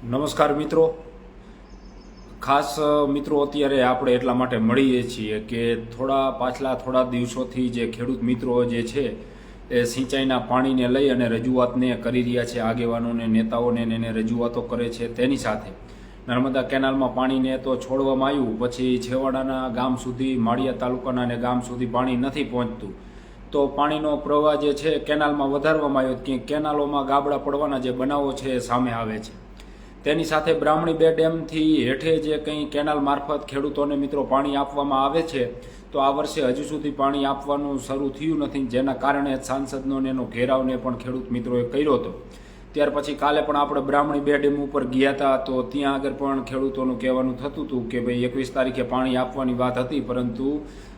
નમસ્કાર મિત્રો, ખાસ મિત્રો અત્યારે આપણે એટલા માટે મળીએ છીએ કે થોડા દિવસોથી જે ખેડૂત મિત્રો જે છે એ સિંચાઈના પાણીને લઈ અને રજૂઆતને કરી રહ્યા છે, આગેવાનોને નેતાઓને એને રજૂઆતો કરે છે. તેની સાથે નર્મદા કેનાલમાં પાણીને તો છોડવામાં આવ્યું, પછી છેવાડાના ગામ સુધી, માળિયા તાલુકાના ને ગામ સુધી પાણી નથી પહોંચતું, તો પાણીનો પ્રવાહ જે છે કેનાલમાં વધારવામાં આવ્યો કે કેનાલોમાં ગાબડા પડવાના જે બનાવો છે એ સામે આવે છે. તેની સાથે બ્રાહ્મણી બે ડેમથી હેઠે જે કંઈ કેનાલ મારફત ખેડૂતોને મિત્રો પાણી આપવામાં આવે છે, તો આ વર્ષે હજુ સુધી પાણી આપવાનું શરૂ થયું નથી, જેના કારણે સાંસદનો એનો ઘેરાવને પણ ખેડૂત મિત્રોએ કર્યો હતો. ત્યાર પછી કાલે પણ આપણે બ્રાહ્મણી બે ડેમ ઉપર ગયા હતા, તો ત્યાં આગળ પણ ખેડૂતોનું કહેવાનું થતું હતું કે ભાઈ 21 તારીખે પાણી આપવાની વાત હતી, પરંતુ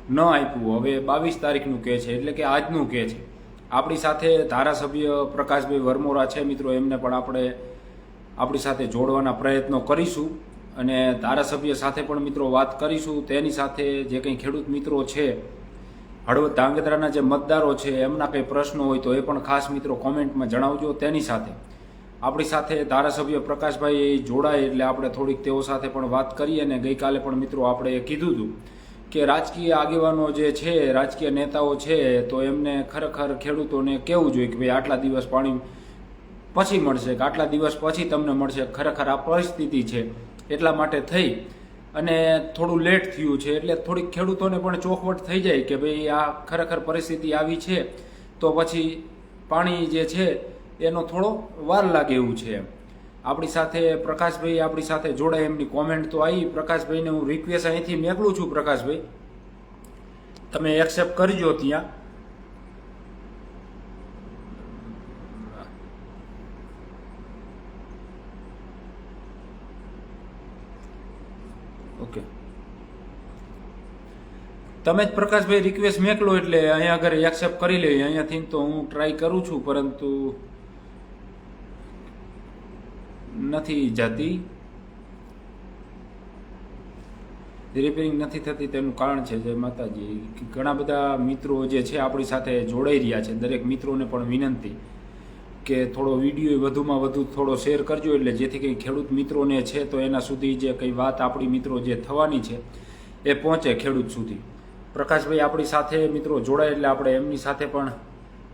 ન આપ્યું. હવે 22 તારીખનું કહે છે, એટલે કે આજનું કહે છે. આપણી સાથે ધારાસભ્ય પ્રકાશભાઈ વરમોરા છે મિત્રો, એમને પણ આપણે આપણી સાથે જોડવાના પ્રયત્નો કરીશું અને ધારાસભ્ય સાથે પણ મિત્રો વાત કરીશું. તેની સાથે જે કંઈ ખેડૂત મિત્રો છે, હળવદ ધાંગધ્રાના જે મતદારો છે, એમના કંઈ પ્રશ્નો હોય તો એ પણ ખાસ મિત્રો કોમેન્ટમાં જણાવજો. તેની સાથે આપણી સાથે ધારાસભ્ય પ્રકાશભાઈ જોડાય એટલે આપણે થોડીક તેઓ સાથે પણ વાત કરીએ. અને ગઈકાલે પણ મિત્રો આપણે કીધું હતું કે રાજકીય આગેવાનો જે છે, રાજકીય નેતાઓ છે, તો એમને ખરેખર ખેડૂતોને કહેવું જોઈએ કે ભાઈ આટલા દિવસ પાણી પછી મળશે કે આટલા દિવસ પછી તમને મળશે. ખરેખર આ પરિસ્થિતિ છે એટલા માટે થઈ અને થોડું લેટ થયું છે, એટલે થોડીક ખેડૂતોને પણ ચોખવટ થઈ જાય કે ભાઈ આ ખરેખર પરિસ્થિતિ આવી છે, તો પછી પાણી જે છે એનો થોડો વાર લાગે એવું છે. આપણી સાથે પ્રકાશભાઈ આપણી સાથે જોડાય, એમની કોમેન્ટ તો આવી. પ્રકાશભાઈને હું રિક્વેસ્ટ અહીંથી મેકલું છું, પ્રકાશભાઈ તમે એક્સેપ્ટ કરજો ત્યાં. ઓકે, તમે જ પ્રકાશભાઈ રિક્વેસ્ટ મેકલો એટલે અહીંયા આગળ એક્સેપ્ટ કરી લે. અહીંયાથી તો હું ટ્રાય કરું છું, પરંતુ નથી જતી, રિપેરિંગ નથી થતી. તેનું કારણ છે જય માતાજી, ઘણા બધા મિત્રો જે છે આપણી સાથે જોડાઈ રહ્યા છે. દરેક મિત્રોને પણ વિનંતી કે થોડો વિડીયો વધુમાં વધુ થોડો શેર કરજો, એટલે જેથી કંઈ ખેડૂત મિત્રોને છે તો એના સુધી જે કંઈ વાત આપણી મિત્રો જે થવાની છે એ પહોંચે ખેડૂત સુધી. પ્રકાશભાઈ આપણી સાથે મિત્રો જોડાય એટલે આપણે એમની સાથે પણ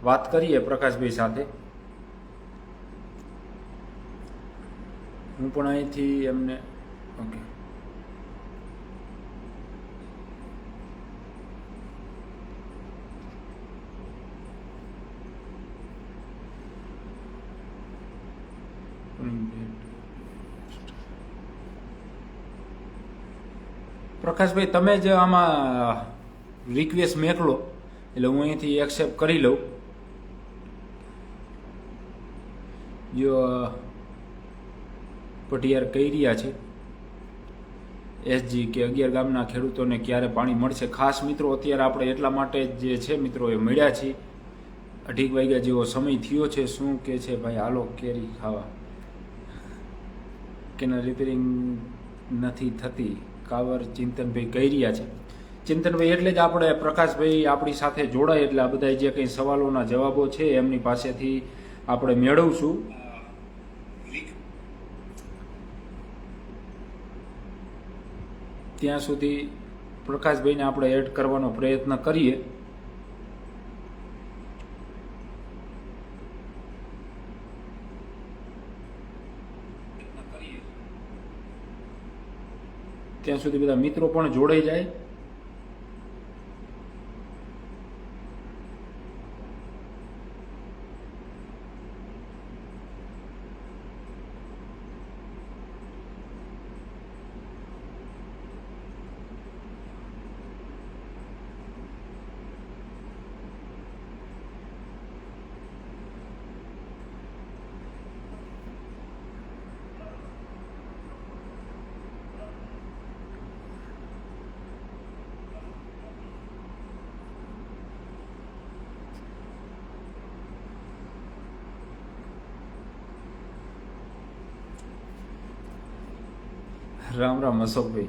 વાત કરીએ. પ્રકાશભાઈ સાથે હું પણ અહીંથી એમને ઓકે પ્રકાશભાઈ તમે જ આમાં રિક્વેસ્ટ મેકલો એટલે હું અહીંથી એક્સેપ્ટ કરી લઉં. જો પટિયાર કહી રહ્યા છે એસજી કે 11 ગામના ખેડૂતોને ક્યારે પાણી મળશે. ખાસ મિત્રો અત્યારે આપણે એટલા માટે જે છે મિત્રો એ મળ્યા છીએ. 2:30 વાગ્યા જેવો સમય થયો છે. શું કે છે ભાઈ? હાલો કેરી ખાવા. કેના રિપેરિંગ નથી થતી કાવર ચિંતનભાઈ કહી રહ્યા છે. ચિંતનભાઈ એટલે જ આપણે પ્રકાશભાઈ આપણી સાથે જોડાય એટલે આ બધા જે કંઈ સવાલોના જવાબો છે એમની પાસેથી આપણે મેળવશું. ત્યાં સુધી પ્રકાશભાઈને આપણે એડ કરવાનો પ્રયત્ન કરીએ. ત્યાં સુધી બધા મિત્રો પણ જોડાઈ જાય. રામ રામ અશોકભાઈ.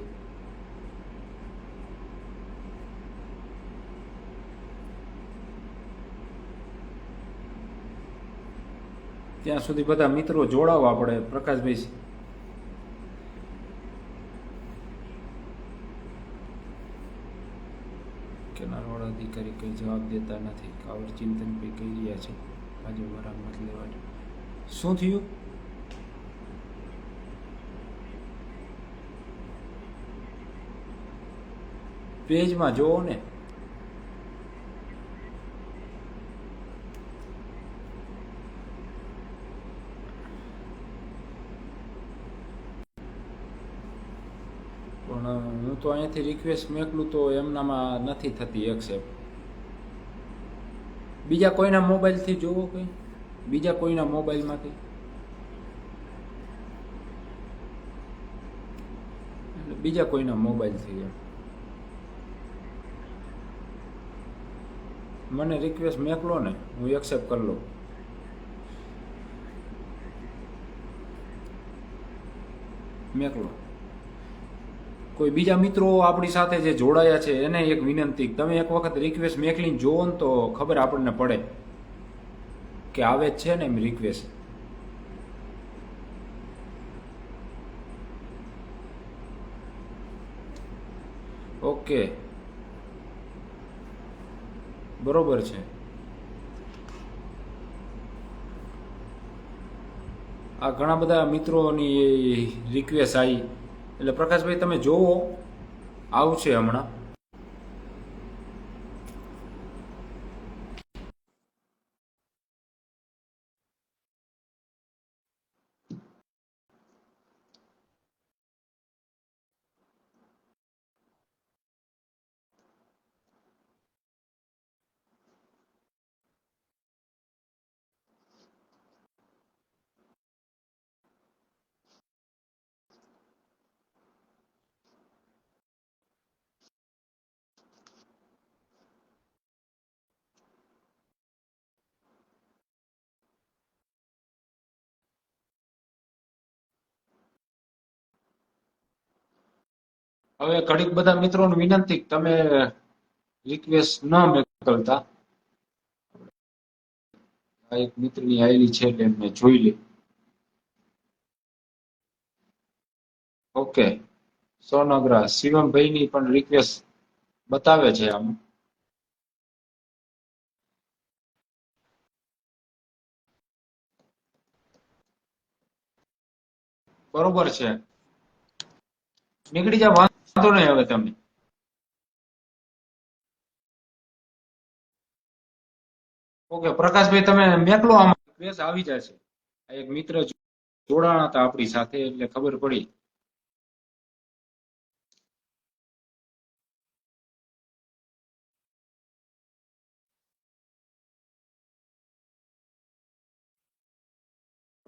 ત્યાં સુધી બધા મિત્રો જોડાવો. આપણે પ્રકાશભાઈ કરી કંઈ જવાબ દેતા નથી. કાવડ ચિંતન પણ કહી રહ્યા છે આજે મરામત લેવા. શું થયું? પેજમાં જોવો ને. પણ હું તો અહીંયાથી રિક્વેસ્ટ મોકલું તો એમનામાં નથી થતી એક્સેપ્ટ. બીજા કોઈના મોબાઈલથી જોવો, કંઈ બીજા કોઈના મોબાઈલમાંથી. એટલે બીજા કોઈના મોબાઈલથી એમ મને રિક્વેસ્ટ મોકલો ને, હું એક્સેપ્ટ કરી લઉં. મોકલો. કોઈ બીજા મિત્રો આપણી સાથે જે જોડાયા છે એને એક વિનંતી, તમે એક વખત રિક્વેસ્ટ મોકલીને જોવો ને તો ખબર આપણને પડે કે આવે જ છે ને એમ રિક્વેસ્ટ. ઓકે, બરોબર છે. આ ઘણા બધા મિત્રોની રિક્વેસ્ટ આવી એટલે પ્રકાશભાઈ તમે જોવો, આવશે હમણાં. હવે ઘડીક બધા મિત્રોને વિનંતી, તમે રિક્વેસ્ટ ન મોકલતા. આ એક મિત્રની આવેલી છે એટલે એમને જોઈ લે. ઓકે, સોનગરા શિવમભાઈની પણ રિક્વેસ્ટ બતાવે છે આમ. બરોબર છે, નીકળી જાવ, વાંધો નહીં. હવે તમે ઓકે પ્રકાશભાઈ તમે મેકલો, આમાં રિક્વેસ્ટ આવી જશે. એક મિત્ર જોડાણા હતા આપણી સાથે એટલે ખબર પડી.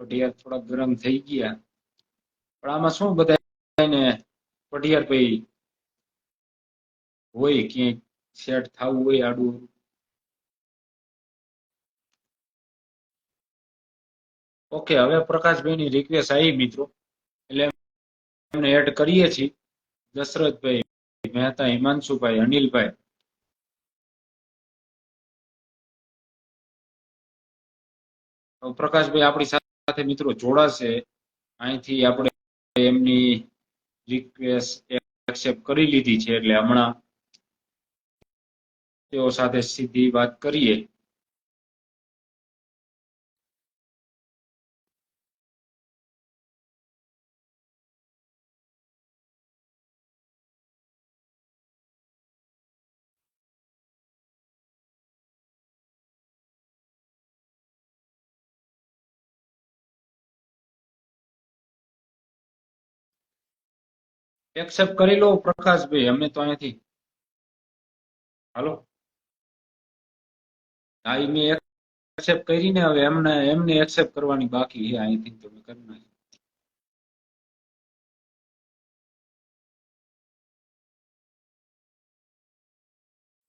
પટિયાર થોડા ગરમ થઈ ગયા, પણ આમાં શું બધાને પટિયાર ભાઈ હોય ક્યાંય સેટ થવું હોય આડું. ઓકે, હવે પ્રકાશભાઈની રિક્વેસ્ટ આવી મિત્રો એટલે એમને એડ કરીએ છીએ. દશરથભાઈ મહેતા, હિમાંશુભાઈ, અનિલભાઈ. પ્રકાશભાઈ આપણી સાથે મિત્રો જોડાશે. અહીંથી આપણે એમની રિક્વેસ્ટ એક્સેપ્ટ કરી લીધી છે એટલે હમણાં તેઓ સાથે સીધી વાત કરીએ. એક્સેપ્ટ કરી લો પ્રકાશભાઈ, અમે તો અહીંયાથી. હાલો, હા મેં એક્સેપ્ટ કરીને હવે એમને એક્સેપ્ટ કરવાની બાકી છે અહીંથી, તો મેં કરી નાખી.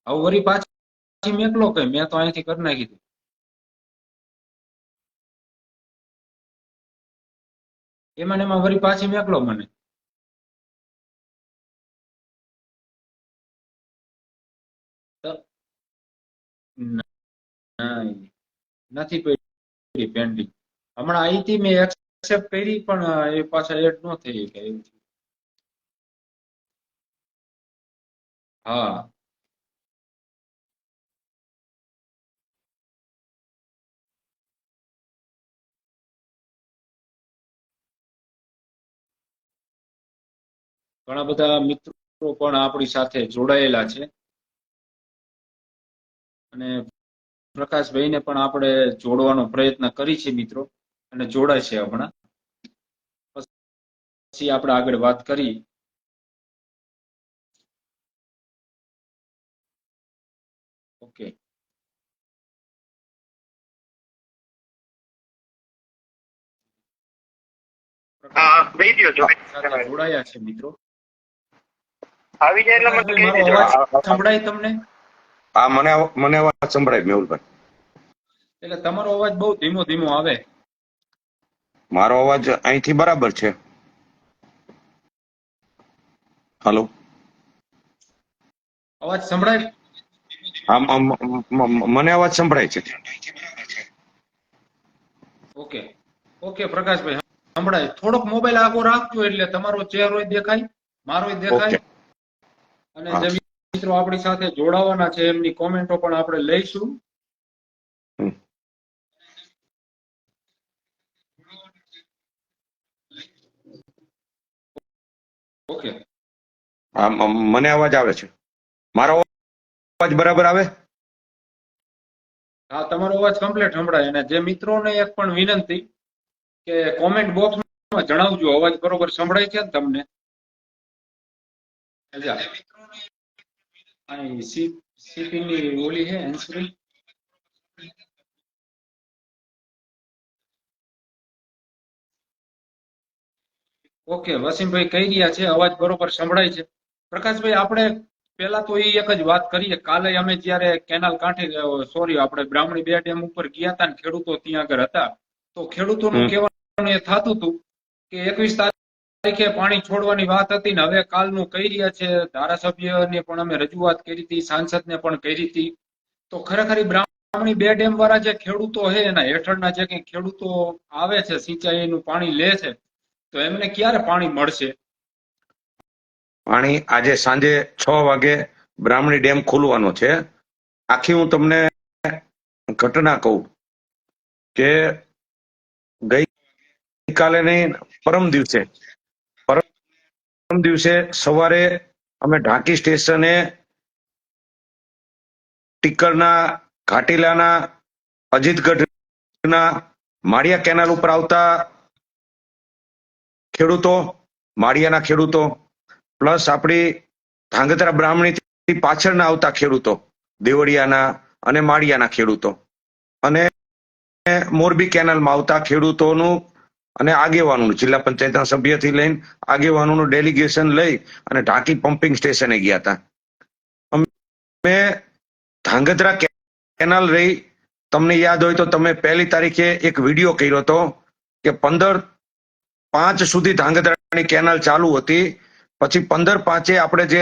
હવે વળી પાછી મેકલો કઈ, મેં તો અહીંથી કરી નાખી હતી. એમાં વળી પાછી મેકલો મને. નથી પડી પેન્ડિંગ. હમણાં આવી હતી, મેં એક્સેપ્ટ કરી પણ એ પાછા એડ ન થઈ કે એવું. હા, ઘણા બધા મિત્રો પણ આપણી સાથે જોડાયેલા છે અને પ્રકાશભાઈને પણ આપણે જોડવાનો પ્રયત્ન કરી છે મિત્રો, અને જોડાય છે હમણાં. પછી આપણે આગળ વાત કરી. ઓકે, સાથે જોડાયા છે મિત્રો. પ્રકાશભાઈ, મારો અવાજ સંભળાય તમને? હા, મને અવાજ સંભળાય મેહુલભાઈ. એટલે તમારો અવાજ બહુ ધીમો ધીમો આવે. મારો અવાજ અહીંથી બરાબર છે. હલો, અવાજ સંભળાય? મને અવાજ સંભળાય છે. ઓકે ઓકે પ્રકાશભાઈ, સંભળાય. થોડોક મોબાઈલ આગો રાખજો એટલે તમારો ચહેરો દેખાય, મારો દેખાય. ઓકે. અને જે મિત્રો આપણી સાથે જોડાવાના છે એમની કોમેન્ટો પણ આપણે લઈશું. ઓકે, મને અવાજ આવે છે. મારો અવાજ બરાબર આવે? હા, તમારો અવાજ કમ્પ્લીટ સંભળાય. અને જે મિત્રોને એક પણ વિનંતી કે કોમેન્ટ બોક્સમાં જણાવજો અવાજ બરોબર સંભળાય છે ને તમને. સીપીની ઓલી હે હેન્ડ્સફ્રી. ઓકે, વસીમભાઈ કહી રહ્યા છે અવાજ બરોબર સંભળાય છે. પ્રકાશભાઈ, આપણે પેલા તો એ એક જ વાત કરીએ. કાલે અમે જયારે કેનાલ કાંઠે, સોરી, આપણે બ્રાહ્મણી 2 ડેમ ઉપર ગયા હતા ને ખેડૂતો ત્યાં આગળ હતા, તો ખેડૂતોનું કહેવાનું એ થતું હતું કે 21 તારીખે પાણી છોડવાની વાત હતી ને હવે કાલનું કહી રહ્યા છે. ધારાસભ્યને પણ અમે રજૂઆત કરી હતી, સાંસદને પણ કરી હતી. તો ખરેખર બ્રાહ્મણી 2 ડેમ વાળા જે ખેડૂતો છે એના હેઠળના જે કઈ ખેડૂતો આવે છે, સિંચાઈનું પાણી લે છે, તો એમને ક્યારે પાણી મળશે? પાણી આજે સાંજે 6 વાગે બ્રાહ્મણી ડેમ ખોલવાનો છે. આખી હું તમને ઘટના કહું કે ગઈકાલે નહીં, પરમ દિવસે સવારે અમે ઢાંકી સ્ટેશને ટીકરના, ઘાટીલાના, અજીતગઢના માળિયા કેનાલ ઉપર આવતા ખેડૂતો, માળિયાના ખેડૂતો, પ્લસ આપણી ધાંગધ્રા બ્રાહ્મણી પાછળના આવતા ખેડૂતો, દેવળિયાના અને માળિયાના ખેડૂતો, અને મોરબી કેનાલમાં આવતા ખેડૂતોનું અને આગેવાનોનું, જિલ્લા પંચાયતના સભ્યથી લઈને આગેવાનોનું ડેલિગેશન લઈ અને ઢાંકી પમ્પિંગ સ્ટેશને ગયા હતા. અમે ધાંગધ્રા કેનાલ રહી, તમને યાદ હોય તો તમે 1 તારીખે એક વિડીયો કર્યો હતો કે 15/5 સુધી ધાંગધ્રાની કેનાલ ચાલુ હતી. પછી 15/5 આપણે જે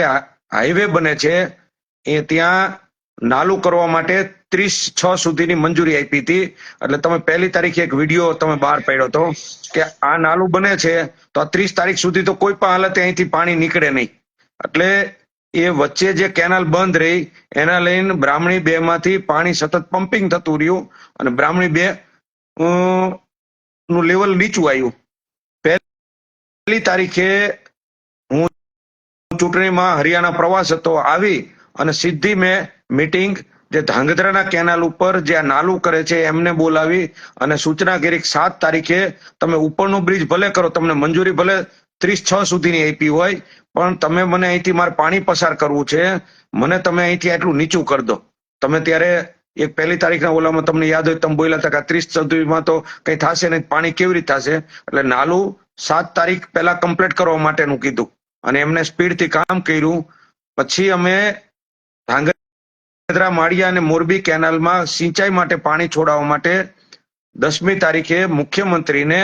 હાઈવે બને છે એ ત્યાં નાલું કરવા માટે 30/6 સુધીની મંજૂરી આપી હતી. એટલે તમે 1 તારીખે એક વિડીયો તમે બહાર પાડ્યો હતો કે આ નાલું બને છે તો આ 30 તારીખ સુધી તો કોઈ પણ હાલતે અહીંથી પાણી નીકળે નહીં. એટલે એ વચ્ચે જે કેનાલ બંધ રહી એના લઈને બ્રાહ્મણી 2 માંથી પાણી સતત પમ્પિંગ થતું રહ્યું અને બ્રાહ્મણી 2 નું લેવલ નીચું આવ્યું. 1 તારીખે હું ચૂંટણીમાં હરિયાણા પ્રવાસ હતો, આવી અને સીધી મેં મીટિંગ જે ધાંગધ્રાના કેનાલ ઉપર જે આ નાલું કરે છે એમને બોલાવી અને સૂચના કરી 7 તારીખે તમે ઉપરનો બ્રિજ ભલે કરો, તમને મંજૂરી ભલે 30/6 સુધીની આપી હોય, પણ તમે મને અહીંથી મારે પાણી પસાર કરવું છે, મને તમે અહીંથી આટલું નીચું કરી દો. તમે ત્યારે એક 1 તારીખના ઓલામાં તમને યાદ હોય તમે બોલ્યા હતા કે 30 સુધીમાં તો કઈ થશે નહીં, પાણી કેવી રીતે થશે? એટલે નાલું 7 તારીખ પહેલા કમ્પ્લીટ કરવા માટેનું કીધું અને એમને સ્પીડથી કામ કર્યું. પછી અમે ધાંગધ્રા, માળિયા અને મોરબી કેનાલમાં સિંચાઈ માટે પાણી છોડાવવા માટે 10મી તારીખે મુખ્યમંત્રીને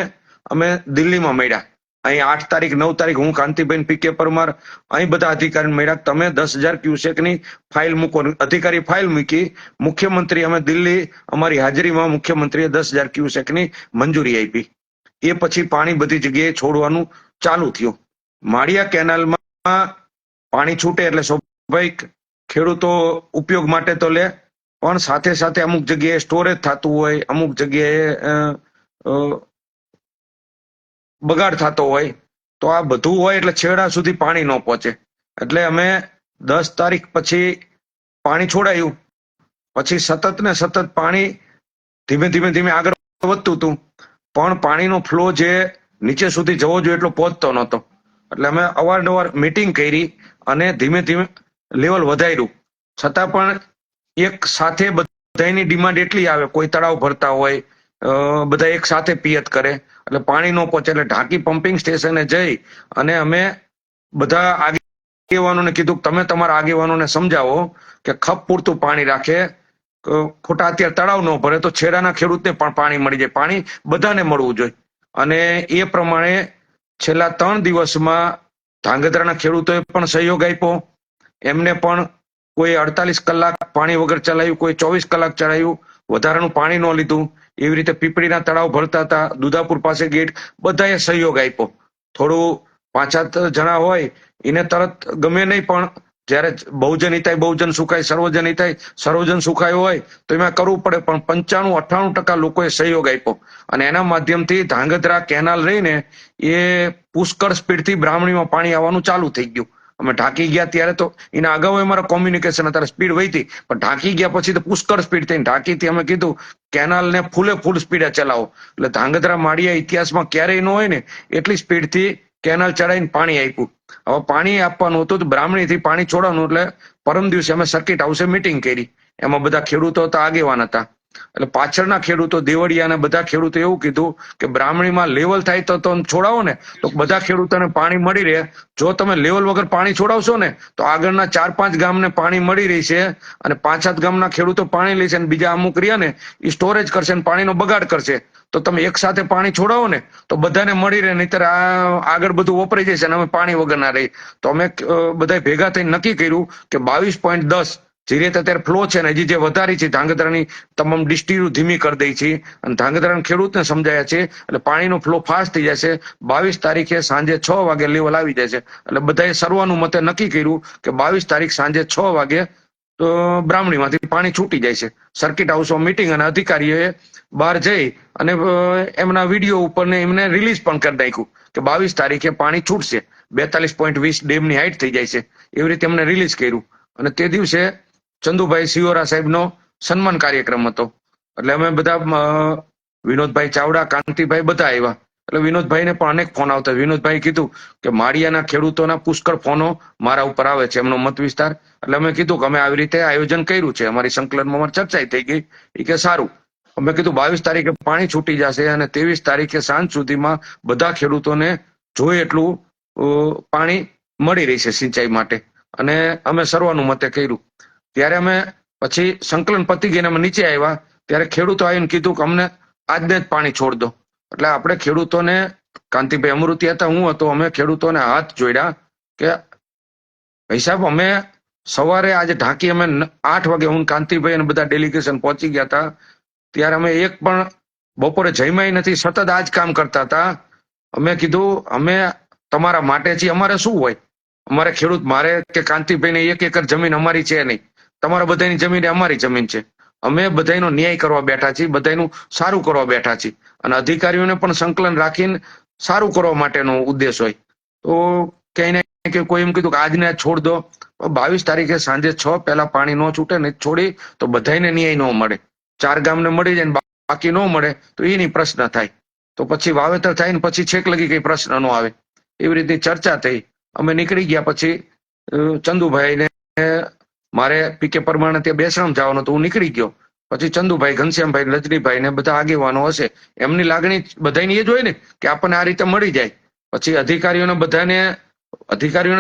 અમે દિલ્હીમાં મળ્યા. અહીં 8 તારીખ, 9 તારીખ હું, કાંતિબેન પી.કે. પરમાર, અહીં બધા અધિકારી મળ્યા. તમે 10,000 ક્યુસેકની ફાઇલ મૂકો. અધિકારી ફાઇલ મૂકી, મુખ્યમંત્રી અમે દિલ્હી અમારી હાજરીમાં મુખ્યમંત્રીએ 10,000 ક્યુસેકની મંજૂરી આપી. એ પછી પાણી બધી જગ્યાએ છોડવાનું ચાલુ થયું. માળિયા કેનાલમાં પાણી છૂટે એટલે સ્વાભાવિક ખેડૂતો ઉપયોગ માટે તો લે, પણ સાથે સાથે અમુક જગ્યાએ સ્ટોરેજ થતું હોય, અમુક જગ્યાએ બગાડ થતો હોય, તો આ બધું હોય એટલે છેડા સુધી પાણી ન પહોંચે. એટલે અમે 10 તારીખ પછી પાણી છોડાયું, પછી સતત ને સતત પાણી ધીમે ધીમે ધીમે આગળ વધતું હતું, પણ પાણીનો ફ્લો જે નીચે સુધી જવો જોઈએ એટલો પહોંચતો નહોતો. એટલે અમે અવારનવાર મીટિંગ કરી અને ધીમે ધીમે લેવલ વધાર્યું. છતાં પણ એક સાથે બધાની ડિમાન્ડ એટલી આવે, કોઈ તળાવ ભરતા હોય, બધા એક સાથે પિયત કરે એટલે પાણી ન પહોંચે. એટલે ઢાંકી પમ્પિંગ સ્ટેશને જઈ અને અમે બધા આગેવાનોને કીધું કે તમે તમારા આગેવાનોને સમજાવો કે ખપ પૂરતું પાણી રાખે, ખોટા અત્યારે તળાવ ન ભરે તો છેડાના ખેડૂતને પણ પાણી મળી જાય. પાણી બધાને મળવું જોઈએ. અને એ પ્રમાણે છેલ્લા 3 દિવસમાં ધાંગધ્રાના ખેડૂતોએ પણ સહયોગ આપ્યો. એમને પણ કોઈ 48 કલાક પાણી વગર ચલાવ્યું, કોઈ 24 કલાક ચલાવ્યું, વધારાનું પાણી ન લીધું. એવી રીતે પીપળીના તળાવ ભરતા હતા, દુધાપુર પાસે ગેટ, બધાએ સહયોગ આપ્યો. થોડું 5-7 જણા હોય એને તરત ગમે નહીં, પણ જ્યારે બહુજન હિતાય બહુજન સુખાય, સર્વજન હિતાય સર્વજન સુખાય હોય તો એમાં કરવું પડે. પણ 95-98% લોકોએ સહયોગ આપ્યો અને એના માધ્યમથી ધાંગધ્રા કેનાલ રહીને એ પુષ્કળ સ્પીડથી બ્રાહ્મણીમાં પાણી આવવાનું ચાલુ થઈ ગયું. અમે ઢાંકી ગયા ત્યારે તો એના અગાઉ અમારા કોમ્યુનિકેશન અત્યારે સ્પીડ વધી, પણ ઢાંકી ગયા પછી તો પુષ્કળ સ્પીડ થઈને ઢાંકીથી અમે કીધું કેનાલને ફૂલ સ્પીડે ચલાવો. એટલે ધાંગધ્રા માળિયા ઇતિહાસમાં ક્યારેય ન હોય ને એટલી સ્પીડથી કેનાલ ચડાવીને પાણી આપ્યું. હવે પાણી આપવાનું હતું તો બ્રાહ્મણીથી પાણી છોડવાનું. એટલે પરમ દિવસે અમે સર્કિટ હાઉસે મીટિંગ કરી. એમાં બધા ખેડૂતો હતા, આગેવાન હતા. એટલે પાછળના ખેડૂતો, દેવળિયાના બધા ખેડૂતો એવું કીધું કે બ્રાહ્મણીમાં લેવલ થાય તો છોડાવો ને તો બધા ખેડૂતોને પાણી મળી રહે. જો તમે લેવલ વગર પાણી છોડાવશો ને તો આગળના 4-5 ગામને પાણી મળી રહેશે અને 5-7 ગામના ખેડૂતો પાણી લેશે અને બીજા અમુક રહ્યા ને એ સ્ટોરેજ કરશે અને પાણીનો બગાડ કરશે. તો તમે એક સાથે પાણી છોડાવો ને તો બધાને મળી રહે, નહીતર આગળ બધું વપરાઈ જશે અને અમે પાણી વગર ના રહી. તો અમે બધા ભેગા થઈને નક્કી કર્યું કે 22.10 જે રીતે અત્યારે ફ્લો છે ને હજી જે વધારી છે, ધાંગધ્રાની તમામ ડિસ્ટ્રીક્ટ ધીમી કરી દઈ છે અને ધાંગધ્રાના ખેડૂતને સમજાયા છે એટલે પાણીનો ફ્લો ફાસ્ટ થઈ જશે. 22 તારીખે સાંજે 6 વાગે લેવલ આવી જશે. એટલે બધાએ સર્વાનુમતે નક્કી કર્યું કે 22 તારીખ સાંજે 6 વાગે તો બ્રાહ્મણીમાંથી પાણી છૂટી જાય છે. સર્કિટ હાઉસમાં મીટિંગ અને અધિકારીઓએ બહાર જઈ અને એમના વિડીયો ઉપર ને એમને રિલીઝ પણ કરી નાખ્યું કે 22 તારીખે પાણી છૂટશે. 42.20 ડેમની હાઈટ થઈ જાય છે. એવી રીતે એમને રિલીઝ કર્યું અને તે દિવસે ચંદુભાઈ સિયોરા સાહેબનો સન્માન કાર્યક્રમ હતો. એટલે અમે બધા વિનોદભાઈ ચાવડા, કાંતિભાઈ બધા આવ્યા. એટલે વિનોદભાઈને પણ અનેક ફોન આવતા. વિનોદભાઈ કીધું કે માળિયાના ખેડૂતોના પુષ્કળ ફોનો મારા ઉપર આવે છે, એમનો મત વિસ્તાર. એટલે અમે કીધું કે અમે આવી રીતે આયોજન કર્યું છે, અમારી સંકલનમાં અમારી ચર્ચા થઈ ગઈ. એ કે સારું. અમે કીધું 22 તારીખે પાણી છૂટી જશે અને 23 તારીખે સાંજ સુધીમાં બધા ખેડૂતોને જોઈએ એટલું પાણી મળી રહેશે સિંચાઈ માટે. અને અમે સર્વાનુમતે કર્યું. ત્યારે અમે પછી સંકલન પતી ગઈને અમે નીચે આવ્યા ત્યારે ખેડૂતો આવીને કીધું કે અમને આજને જ પાણી છોડ દો. એટલે આપણે ખેડૂતોને, કાંતિભાઈ અમૃતિયા હતા, હું હતો, અમે ખેડૂતોને હાથ જોડ્યા કે ભાઈ સાહેબ અમે સવારે આજે ઢાંકી અમે 8 વાગે હું કાંતિભાઈ અને બધા ડેલિગેશન પહોંચી ગયા હતા. ત્યારે અમે એક પણ બપોરે જમ્યા નથી, સતત આ જ કામ કરતા હતા. અમે કીધું અમે તમારા માટે છીએ. અમારે શું હોય, અમારે ખેડૂત, મારે કે કાંતિભાઈને 1 એકર જમીન અમારી છે નહીં, તમારા બધાની જમીન અમારી જમીન છે. અમે બધાનો ન્યાય કરવા બેઠા છીએ, બધાનું સારું કરવા બેઠા છીએ અને અધિકારીઓને પણ સંકલન રાખીને સારું કરવા માટેનો ઉદ્દેશ હોય. તો ક્યાંય ને કે કોઈ એમ કીધું કે આજને છોડ દો. 22 તારીખે સાંજે 6 પહેલા પાણી ન છૂટે ને છોડી તો બધાને ન્યાય ન મળે. 4 ગામને મળી જાય ને બાકી ન મળે તો એની પ્રશ્ન થાય. તો પછી વાવેતર થાય ને પછી છેક લગી કઈ પ્રશ્ન ન આવે. એવી રીતની ચર્ચા થઈ. અમે નીકળી ગયા. પછી ચંદુભાઈને મારે પીકે પરમાણે ત્યાં બેસરામ જવાનું તો હું નીકળી ગયો. પછી ચંદુભાઈ, ઘનશ્યામભાઈ, રજનીભાઈ ને બધા આગેવાનો હશે, એમની લાગણી બધાની એ જ હોય ને કે આપણને આ રીતે મળી જાય. પછી અધિકારીઓને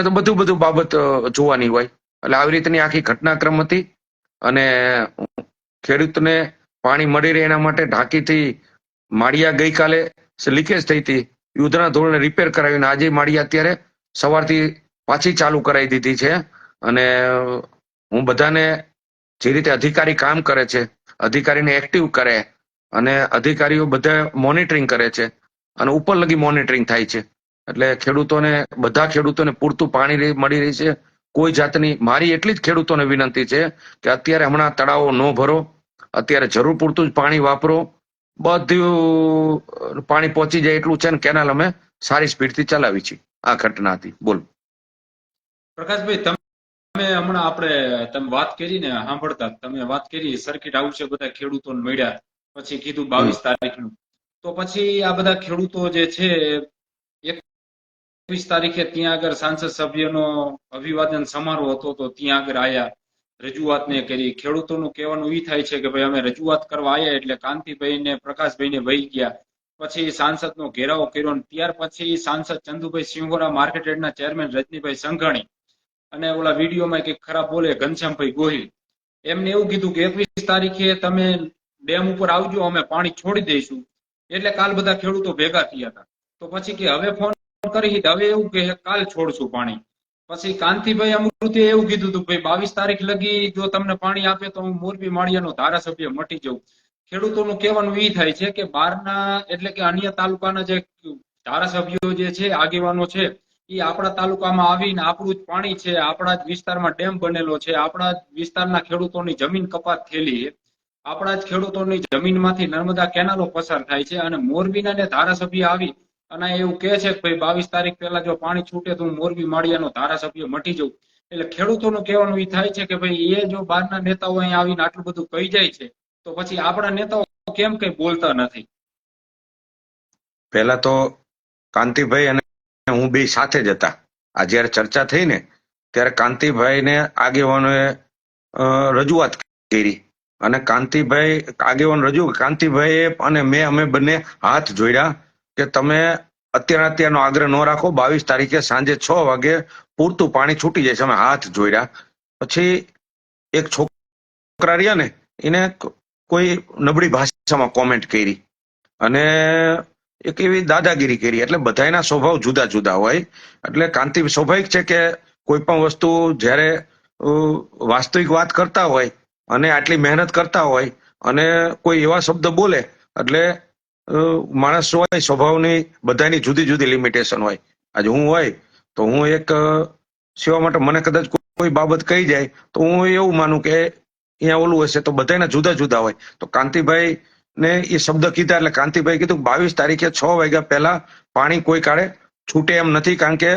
તો બધું બાબત જોવાની હોય. એટલે આવી રીતની આખી ઘટનાક્રમ હતી અને ખેડૂતને પાણી મળી રહે એના માટે ઢાંકીથી માળિયા ગઈકાલે લીકેજ થઈ હતી, યુદ્ધના ધોરણે રિપેર કરાવીને આજે માળિયા અત્યારે સવારથી પાછી ચાલુ કરાવી દીધી છે. અને હું બધાને જે રીતે અધિકારી કામ કરે છે, અધિકારીને એક્ટિવ કરે અને અધિકારીઓ બધા મોનિટરિંગ કરે છે અને ઉપર લગી મોનિટરિંગ થાય છે. એટલે બધા ખેડૂતોને પૂરતું પાણી મળી રહી છે. કોઈ જાતની, મારી એટલી જ ખેડૂતોને વિનંતી છે કે અત્યારે હમણાં તળાવો ન ભરો, અત્યારે જરૂર પૂરતું જ પાણી વાપરો. બધું પાણી પહોંચી જાય એટલું છે ને કેનાલ અમે સારી સ્પીડથી ચલાવી છે. આ ઘટના હતી. બોલ. પ્રકાશભાઈ, તમે હમણાં તમે વાત કરી ને, સાંભળતા તમે વાત કરી સર્કિટ હાઉસે બધા ખેડૂતોને મળ્યા, પછી કીધું હમ 22 તારીખનું. તો પછી આ બધા ખેડૂતો જે છે 21 તારીખે ત્યાં આગળ સાંસદ સભ્યનો અભિવાદન સમારોહ હતો, તો ત્યાં આગળ આયા, રજૂઆતને કરી. ખેડૂતોનું કહેવાનું એ થાય છે કે ભાઈ અમે રજૂઆત કરવા આવ્યા એટલે કાંતિભાઈ ને પ્રકાશભાઈ ને વહી ગયા. પછી સાંસદનો ઘેરાવો કર્યો, ત્યાર પછી સાંસદ ચંદુભાઈ સિંહોરા, માર્કેટયાર્ડના ચેરમેન રજનીભાઈ સંઘાણી અને ઓલા વિડીયોમાં કંઈક ખરાબ બોલે ઘનશ્યામભાઈ ગોહિલ, એમને એવું કીધું કે 21 તારીખે તમે ડેમ ઉપર આવજો, અમે પાણી છોડી દઈશું. એટલે કાલ બધા ખેડૂતો ભેગા થયા હતા. તો પછી કે હવે ફોન કરી, હવે એવું કે કાલ છોડશું પાણી. પછી કાંતિભાઈ અમૃતે એવું કીધું હતું ભાઈ 22 તારીખ લગી જો તમને પાણી આપે તો હું મોરબી માળિયાનો ધારાસભ્ય મટી જાઉં. ખેડૂતોનું કહેવાનું એ થાય છે કે બહારના એટલે કે અન્ય તાલુકાના જે ધારાસભ્યો જે છે, આગેવાનો છે, એ આપણા તાલુકામાં આવીને આપણું જ પાણી છે, આપણા જ વિસ્તારમાં ડેમ બનેલો છે, આપણા જ વિસ્તારના ખેડૂતોની જમીન કપાત થયેલી છે, આપણા જ ખેડૂતોની જમીનમાંથી નર્મદા કેનાલો પસાર થાય છે, અને મોરબીના ને ધારાસભ્ય આવી અને એવું કહે છે કે ભાઈ 22 તારીખ પહેલા જો પાણી છૂટે તો હું મોરબી માળિયાનો ધારાસભ્ય મટી જાઉં. એટલે ખેડૂતોનું કહેવાનું એ થાય છે કે ભાઈ એ જો બહારના નેતાઓ અહીં આવીને આટલું બધું કહી જાય છે, તો પછી આપણા નેતાઓ કેમ કઈ બોલતા નથી? પહેલા તો કાંતિભાઈ અને હું બે સાથે જ હતા. આ જયારે ચર્ચા થઈ ને ત્યારે કાંતિભાઈને આગેવાનોએ રજૂઆત કરી, અને કાંતિભાઈએ અને અમે બંને હાથ જોડ્યા કે તમે અત્યારનો આગ્રહ ન રાખો, 22 તારીખે સાંજે 6 વાગે પૂરતું પાણી છૂટી જાય છે. અમે હાથ જોડ્યા. પછી એક છોકરા રહ્યા ને, એને કોઈ નબળી ભાષામાં કોમેન્ટ કરી અને એક એવી દાદાગીરી કરી. એટલે બધાના સ્વભાવ જુદા જુદા હોય. એટલે સ્વાભાવિક છે કે કોઈ પણ વસ્તુ જ્યારે વાસ્તવિક વાત કરતા હોય અને આટલી મહેનત કરતા હોય અને કોઈ એવા શબ્દ બોલે, એટલે માણસ હોય સ્વભાવની બધાની જુદી જુદી લિમિટેશન હોય. આજે હું હોય તો હું એક સેવા માટે મને કદાચ કોઈ બાબત કહી જાય તો હું એવું માનું કે અહીંયા ઓલું હશે, તો બધાના જુદા જુદા હોય. તો કાંતિભાઈ ને એ શબ્દ કીધા એટલે કાંતિભાઈ કીધું 22 તારીખે 6 વાગ્યા પહેલા પાણી કોઈ કાળે છૂટે એમ નથી, કારણ કે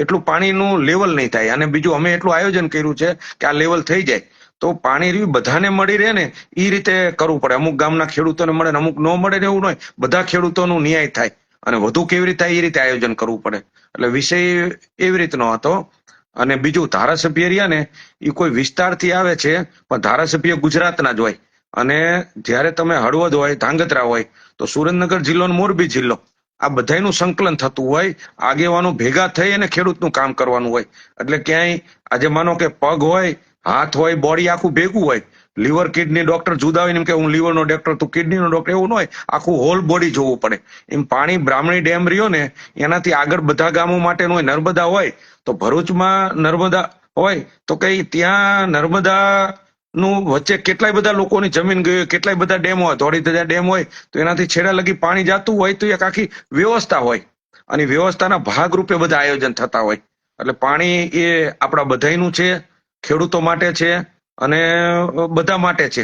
એટલું પાણીનું લેવલ નહીં થાય. અને બીજું અમે એટલું આયોજન કર્યું છે કે આ લેવલ થઈ જાય તો પાણી રહ્યું બધાને મળી રહે ને, એ રીતે કરવું પડે. અમુક ગામના ખેડૂતોને મળે ને અમુક ન મળે ને એવું નહીં, બધા ખેડૂતોનું ન્યાય થાય અને વધુ કેવી રીતે થાય એ રીતે આયોજન કરવું પડે. એટલે વિષય એવી રીતનો હતો. અને બીજું, ધારાસભ્ય રહ્યા ને એ કોઈ વિસ્તારથી આવે છે, પણ ધારાસભ્ય ગુજરાતના જ હોય. અને જ્યારે તમે હળવદ હોય, ધાંગધ્રા હોય, તો સુરેન્દ્રનગર જિલ્લો અને મોરબી જિલ્લો, આ બધાનું સંકલન થતું હોય. આગેવાનો ભેગા થઈ અને ખેડૂતનું કામ કરવાનું હોય. એટલે ક્યાંય આજે માનો કે પગ હોય, હાથ હોય, બોડી આખું ભેગું હોય, લીવર કિડની ડોક્ટર જુદા હોય ને એમ કે હું લીવરનો ડોક્ટર, તું કિડનીનો ડોક્ટર, એવું ન હોય. આખું હોલ બોડી જોવું પડે. એમ પાણી બ્રાહ્મણી ડેમ રહ્યો ને એનાથી આગળ બધા ગામો માટેનું હોય. નર્મદા હોય તો ભરૂચમાં નર્મદા હોય તો કઈ ત્યાં નર્મદા નું વચ્ચે કેટલાય બધા લોકોની જમીન ગઈ હોય, કેટલાય બધા ડેમ હોય, ધોળીધજા ડેમ હોય તો એનાથી છેડા લગી પાણી જતું હોય. તો એક આખી વ્યવસ્થા હોય અને વ્યવસ્થાના ભાગરૂપે બધા આયોજન થતા હોય. એટલે પાણી એ આપણા બધાયનું છે, ખેડૂતો માટે છે અને બધા માટે છે.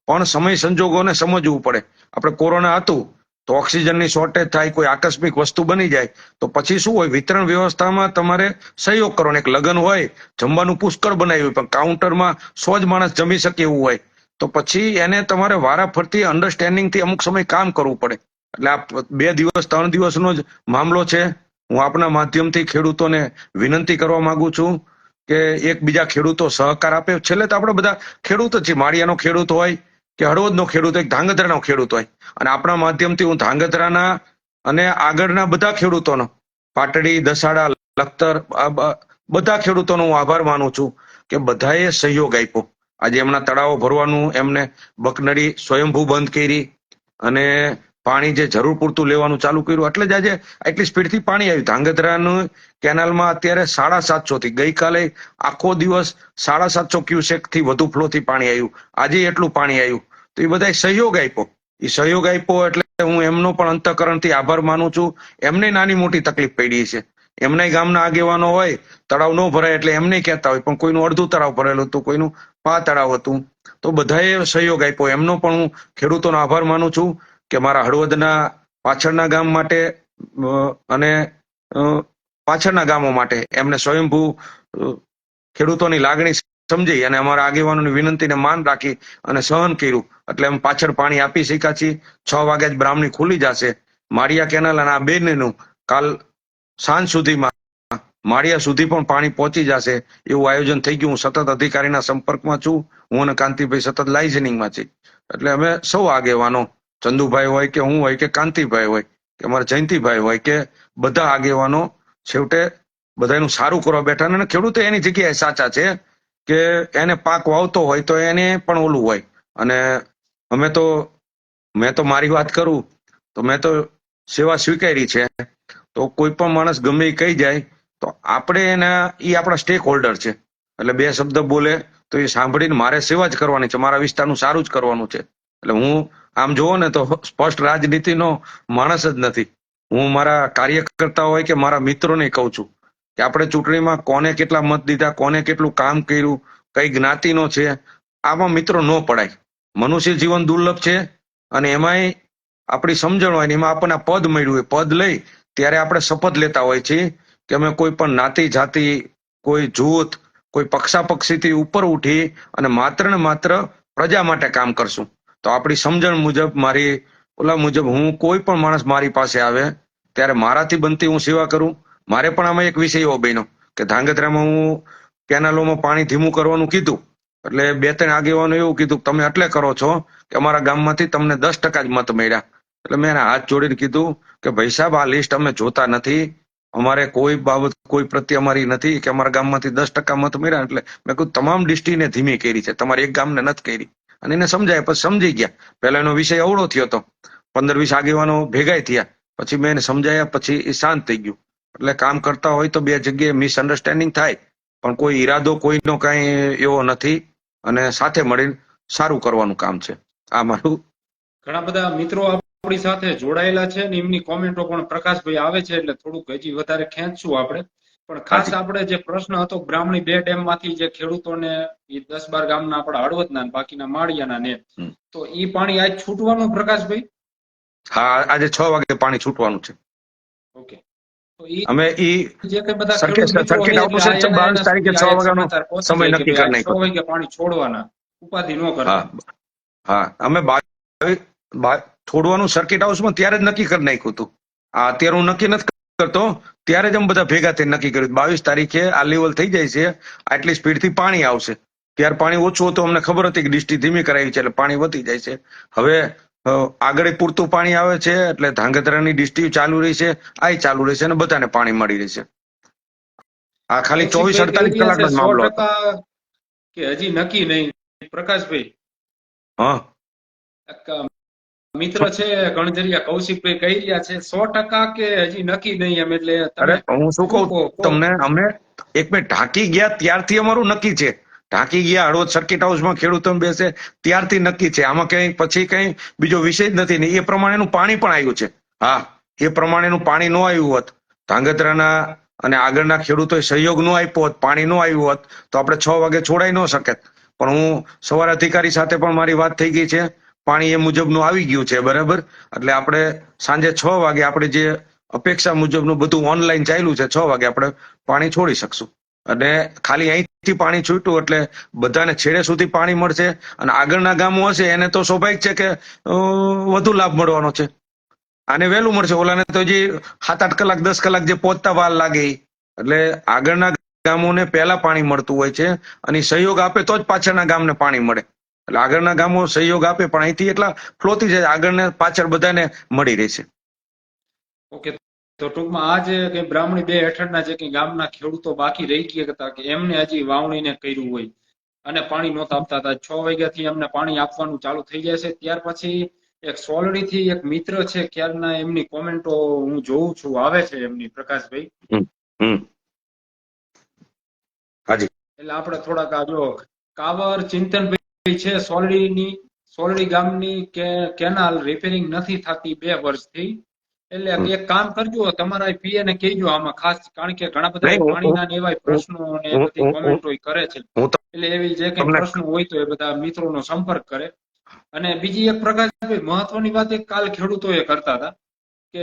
પણ સમય સંજોગોને સમજવું પડે. આપણે કોરોના હતું તો ઓક્સિજનની શોર્ટેજ થાય, કોઈ આકસ્મિક વસ્તુ બની જાય તો પછી શું હોય, વિતરણ વ્યવસ્થામાં તમારે સહયોગ કરવાનો. એક લગ્ન હોય, જમવાનું પુષ્કળ બનાવ્યું પણ કાઉન્ટરમાં 100 જ માણસ જમી શકે એવું હોય, તો પછી એને તમારે વારાફરતી અન્ડરસ્ટેન્ડિંગથી અમુક સમય કામ કરવું પડે. એટલે આ 2 દિવસ 3 દિવસનો જ મામલો છે. હું આપના માધ્યમથી ખેડૂતોને વિનંતી કરવા માંગુ છું કે એકબીજા ખેડૂતો સહકાર આપે. છેલ્લે તો આપણે બધા ખેડૂત જ છીએ. માળિયાનો ખેડૂત હોય કે હળવદનો ખેડૂત હોય, ધાંગધ્રાનો ખેડૂત હોય. અને આપણા માધ્યમથી હું ધાંગધ્રાના અને આગળના બધા ખેડૂતોનો, પાટડી, દસાડા, લખતર, બધા ખેડૂતોનો હું આભાર માનું છું કે બધાએ સહયોગ આપ્યો. આજે એમના તળાવો ભરવાનું, એમને બકનડી સ્વયંભૂ બંધ કરી અને પાણી જે જરૂર પૂરતું લેવાનું ચાલુ કર્યું. એટલે જ આજે આટલી સ્પીડથી પાણી આવ્યું. ધાંગધ્રાનું કેનાલમાં અત્યારે 750 થી, ગઈકાલે આખો દિવસ 750 ક્યુસેક થી વધુ ફ્લો થી પાણી આવ્યું. આજે એટલું પાણી આવ્યું. તો એ બધા સહયોગ આપ્યો. એટલે હું એમનો પણ અંતઃકરણથી આભાર માનું છું. એમને નાની મોટી તકલીફ પડી છે. એમના ગામના આગેવાનો હોય, તળાવ ન ભરાય એટલે એમને કહેતા હોય, પણ કોઈનું અડધું તળાવ ભરેલું હતું, કોઈનું 5 તળાવ હતું. તો બધાએ સહયોગ આપ્યો. એમનો પણ હું ખેડૂતોનો આભાર માનું છું કે મારા હળવદના પાછળના ગામ માટે અને પાછળના ગામો માટે એમને સ્વયંભૂ ખેડૂતોની લાગણી સમજી અને અમારા આગેવાનોની વિનંતીને માન રાખી અને સહન કર્યું એટલે અમે પાછળ પાણી આપી શક્યા છીએ. 6 વાગ્યા જ બ્રાહ્મણી ખુલી જશે. માળિયા કેનાલ અને આ બેનનું કાલ સાંજ સુધીમાં માળિયા સુધી પણ પાણી પહોંચી જશે એવું આયોજન થઈ ગયું. હું સતત અધિકારીના સંપર્કમાં છું. હું અને કાંતિભાઈ સતત લાઇઝનિંગમાં છે. એટલે અમે સૌ આગેવાનો, ચંદુભાઈ હોય કે હું હોય કે કાંતિભાઈ હોય કે અમારા જયંતિભાઈ હોય કે બધા આગેવાનો છેવટે બધાનું સારું કરવા બેઠા. અને ખેડૂતો એની જગ્યાએ સાચા છે કે એને પાક વાવતો હોય તો એને પણ ઓલું હોય. અને મેં તો મારી વાત કરું તો મેં તો સેવા સ્વીકારી છે. તો કોઈ પણ માણસ ગમે એ કહી જાય તો આપણે એ આપણા સ્ટેક હોલ્ડર છે. એટલે બે શબ્દ બોલે તો એ સાંભળીને મારે સેવા જ કરવાની છે, મારા વિસ્તારનું સારું જ કરવાનું છે. એટલે હું આમ જોવો ને તો સ્પષ્ટ રાજનીતિનો માણસ જ નથી. હું મારા કાર્યકર્તા હોય કે મારા મિત્રોને કહું છું કે આપણે ચૂંટણીમાં કોને કેટલા મત દીધા, કોને કેટલું કામ કર્યું, કઈ જ્ઞાતિનો છે, આમાં મિત્રો ન પડાય. મનુષ્ય જીવન દુર્લભ છે અને એમાંય આપણી સમજણ હોય ને એમાં આપણને આ પદ મળ્યું હોય, પદ લઈ ત્યારે આપણે શપથ લેતા હોય છીએ કે અમે કોઈ પણ જ્ઞાતિ જાતિ, કોઈ જૂથ, કોઈ પક્ષાપક્ષીથી ઉપર ઉઠી અને માત્ર ને માત્ર પ્રજા માટે કામ કરશું. તો આપણી સમજણ મુજબ મુજબ હું કોઈ પણ માણસ મારી પાસે આવે ત્યારે મારાથી બનતી હું સેવા કરું. મારે પણ આમાં એક વિષય એવો બન્યો કે ધાંગધ્રામાં હું કેનાલોમાં પાણી ધીમું કરવાનું કીધું એટલે 2-3 આગેવાનો એવું કીધું તમે એટલે કરો છો કે અમારા ગામમાંથી તમને 10% જ મત મળ્યા. એટલે મેં એને હાથ જોડીને કીધું કે ભાઈ સાહેબ આ લિસ્ટ અમે જોતા નથી, અમારે કોઈ બાબત કોઈ પ્રત્યે અમારી નથી કે અમારા ગામમાંથી 10% મત મળ્યા. એટલે મેં કીધું તમામ ડિસ્ટ્રિક્ટને ધીમી કરી છે, તમારે એક ગામને નથી કરી. અને એને સમજાય પછી સમજી ગયા. પહેલા એનો વિષય અવળો થયો હતો, 15-20 આગેવાનો ભેગા થયા, પછી મેં એને સમજાયા, પછી એ શાંત થઈ ગયું. એટલે કામ કરતા હોય તો બે જગ્યાએ મિસઅન્ડરસ્ટેન્ડિંગ થાય પણ કોઈ ઈરાદો કોઈનો કાંઈ એવો નથી અને સાથે મળીને સારું કરવાનું કામ છે. આ મારું. ઘણા બધા મિત્રો આપણી સાથે જોડાયેલા છે ને એમની કોમેન્ટો પણ પ્રકાશભાઈ આવે છે એટલે થોડુંક હજી વધારે ખેંચશું આપણે. પણ ખાસ આપણે જે પ્રશ્ન હતો બ્રાહ્મણી 2 ડેમ માંથી જે ખેડૂતોને 10-12 ગામના આપણા હળવદના ને બાકીના માળિયાના ને તો ઈ પાણી આજ છૂટવાનું પ્રકાશભાઈ? હા, આજે 6 વાગે પાણી છૂટવાનું છે. ઓકે, તો ઈ અમે જે કઈ બધા સર્કિટ ખેડૂત મિત્રો આઉટનું છે 22 તારીખે 6 વાગ્યાનો સમય નક્કી કરી 6 નાખ્યો. વાગે પાણી છોડવાના, ઉપાધિ ન કરતા. હા, અમે છોડવાનું સર્કિટ હાઉસમાં ત્યારે જ નક્કી કરી નાખ્યું હતું. આ અત્યારે હું નક્કી નથી કરતો, ત્યારે જ અમે બધા ભેગા થઈને નક્કી કર્યું 22 તારીખે આ લેવલ થઈ જાય છે, આટલી સ્પીડથી પાણી આવશે. ત્યારે પાણી ઓછું હતું, અમને ખબર હતી કે ડિસ્ટ્રી ધીમી કરાવી છે એટલે પાણી વધી જાય છે. હવે આગળ પૂરતું પાણી આવે છે એટલે ધાંગધ્રાની ડિસ્ટ્રી ચાલુ રહી છે, આ ચાલુ રહેશે અને બધાને પાણી મળી રહેશે. આ ખાલી 24-48 કલાકનો જ મામલો હતો. 100% કે હજી નક્કી નહીં પ્રકાશભાઈ? હા, મિત્ર છે ગણજરિયા કૌશિકભાઈ કહી રહ્યા છે 100% કે હજી નક્કી નહીં એમ. એટલે અરે હું શું કહું તમને, અમે એક મિનિટ ઢાંકી ગયા ત્યારથી અમારું નક્કી છે. ઢાંકી ગયા હળવદ સર્કિટ હાઉસમાં ખેડૂતો બેસે ત્યારથી નક્કી છે. આમાં કઈ પછી કઈ બીજો વિષય જ નથી ને એ પ્રમાણેનું પાણી પણ આવ્યું છે. હા, એ પ્રમાણેનું પાણી ન આવ્યું હોત, ધાંગધ્રાના અને આગળના ખેડૂતોએ સહયોગ ન આપ્યો હોત, પાણી ન આવ્યું હોત તો આપણે 6 વાગે છોડાઈ ન શકે. પણ હું સવારે અધિકારી સાથે પણ મારી વાત થઈ ગઈ છે, પાણી એ મુજબનું આવી ગયું છે બરાબર. એટલે આપણે સાંજે 6 વાગે આપણે જે અપેક્ષા મુજબનું બધું ઓનલાઈન ચાલ્યું છે, 6 વાગે આપણે પાણી છોડી શકશું. અને ખાલી અહીંથી પાણી છૂટ્યું એટલે બધાને છેડે સુધી પાણી મળશે અને આગળના ગામો હશે એને તો સ્વાભાવિક છે કે વધુ લાભ મળવાનો છે. આને વહેલું મળશે, ઓલાને તો જે 7-8 કલાક 10 કલાક જે પહોંચતા વાર લાગે. એટલે આગળના ગામોને પહેલા પાણી મળતું હોય છે અને સહયોગ આપે તો જ પાછળના ગામને પાણી મળે. એટલે આગળના ગામો સહયોગ આપે પણ અહીંથી એટલા ફ્લોથી જાય આગળને પાછળ બધાને મળી રહેશે. ઓકે, તો ટૂંકમાં આ જે કઈ બ્રાહ્મણી 2 હેઠળના જે કઈ ગામના ખેડૂતો બાકી રહી ગયા હતા કે એમને હજી વાવણીને કર્યું હોય અને પાણી નહોતા આપતા હતા, 6 વાગ્યાથી એમને પાણી આપવાનું ચાલુ થઈ જશે. ત્યાર પછી એક સોલડી થી એક મિત્ર છે, ક્યારના એમની કોમેન્ટો હું જોઉં છું આવે છે એમની પ્રકાશભાઈ. હાજી, એટલે આપણે થોડાક આ જો કાવર ચિંતનભાઈ છે સોલડી ગામની કેનાલ રિપેરિંગ નથી થતી 2 વર્ષથી. એટલે એક કામ કરજો, તમારા પીએ ને કહેજો આમાં ખાસ, કારણ કે ઘણા બધા પાણીના ને એવા પ્રશ્નો ને બધી કોમેન્ટો કરે છે. એટલે એવી જે કઈ પ્રશ્નો હોય તો એ બધા મિત્રોનો સંપર્ક કરે. અને બીજી એક પ્રકાશભાઈ મહત્વની વાત એક કાલ ખેડૂતો એ કરતા હતા કે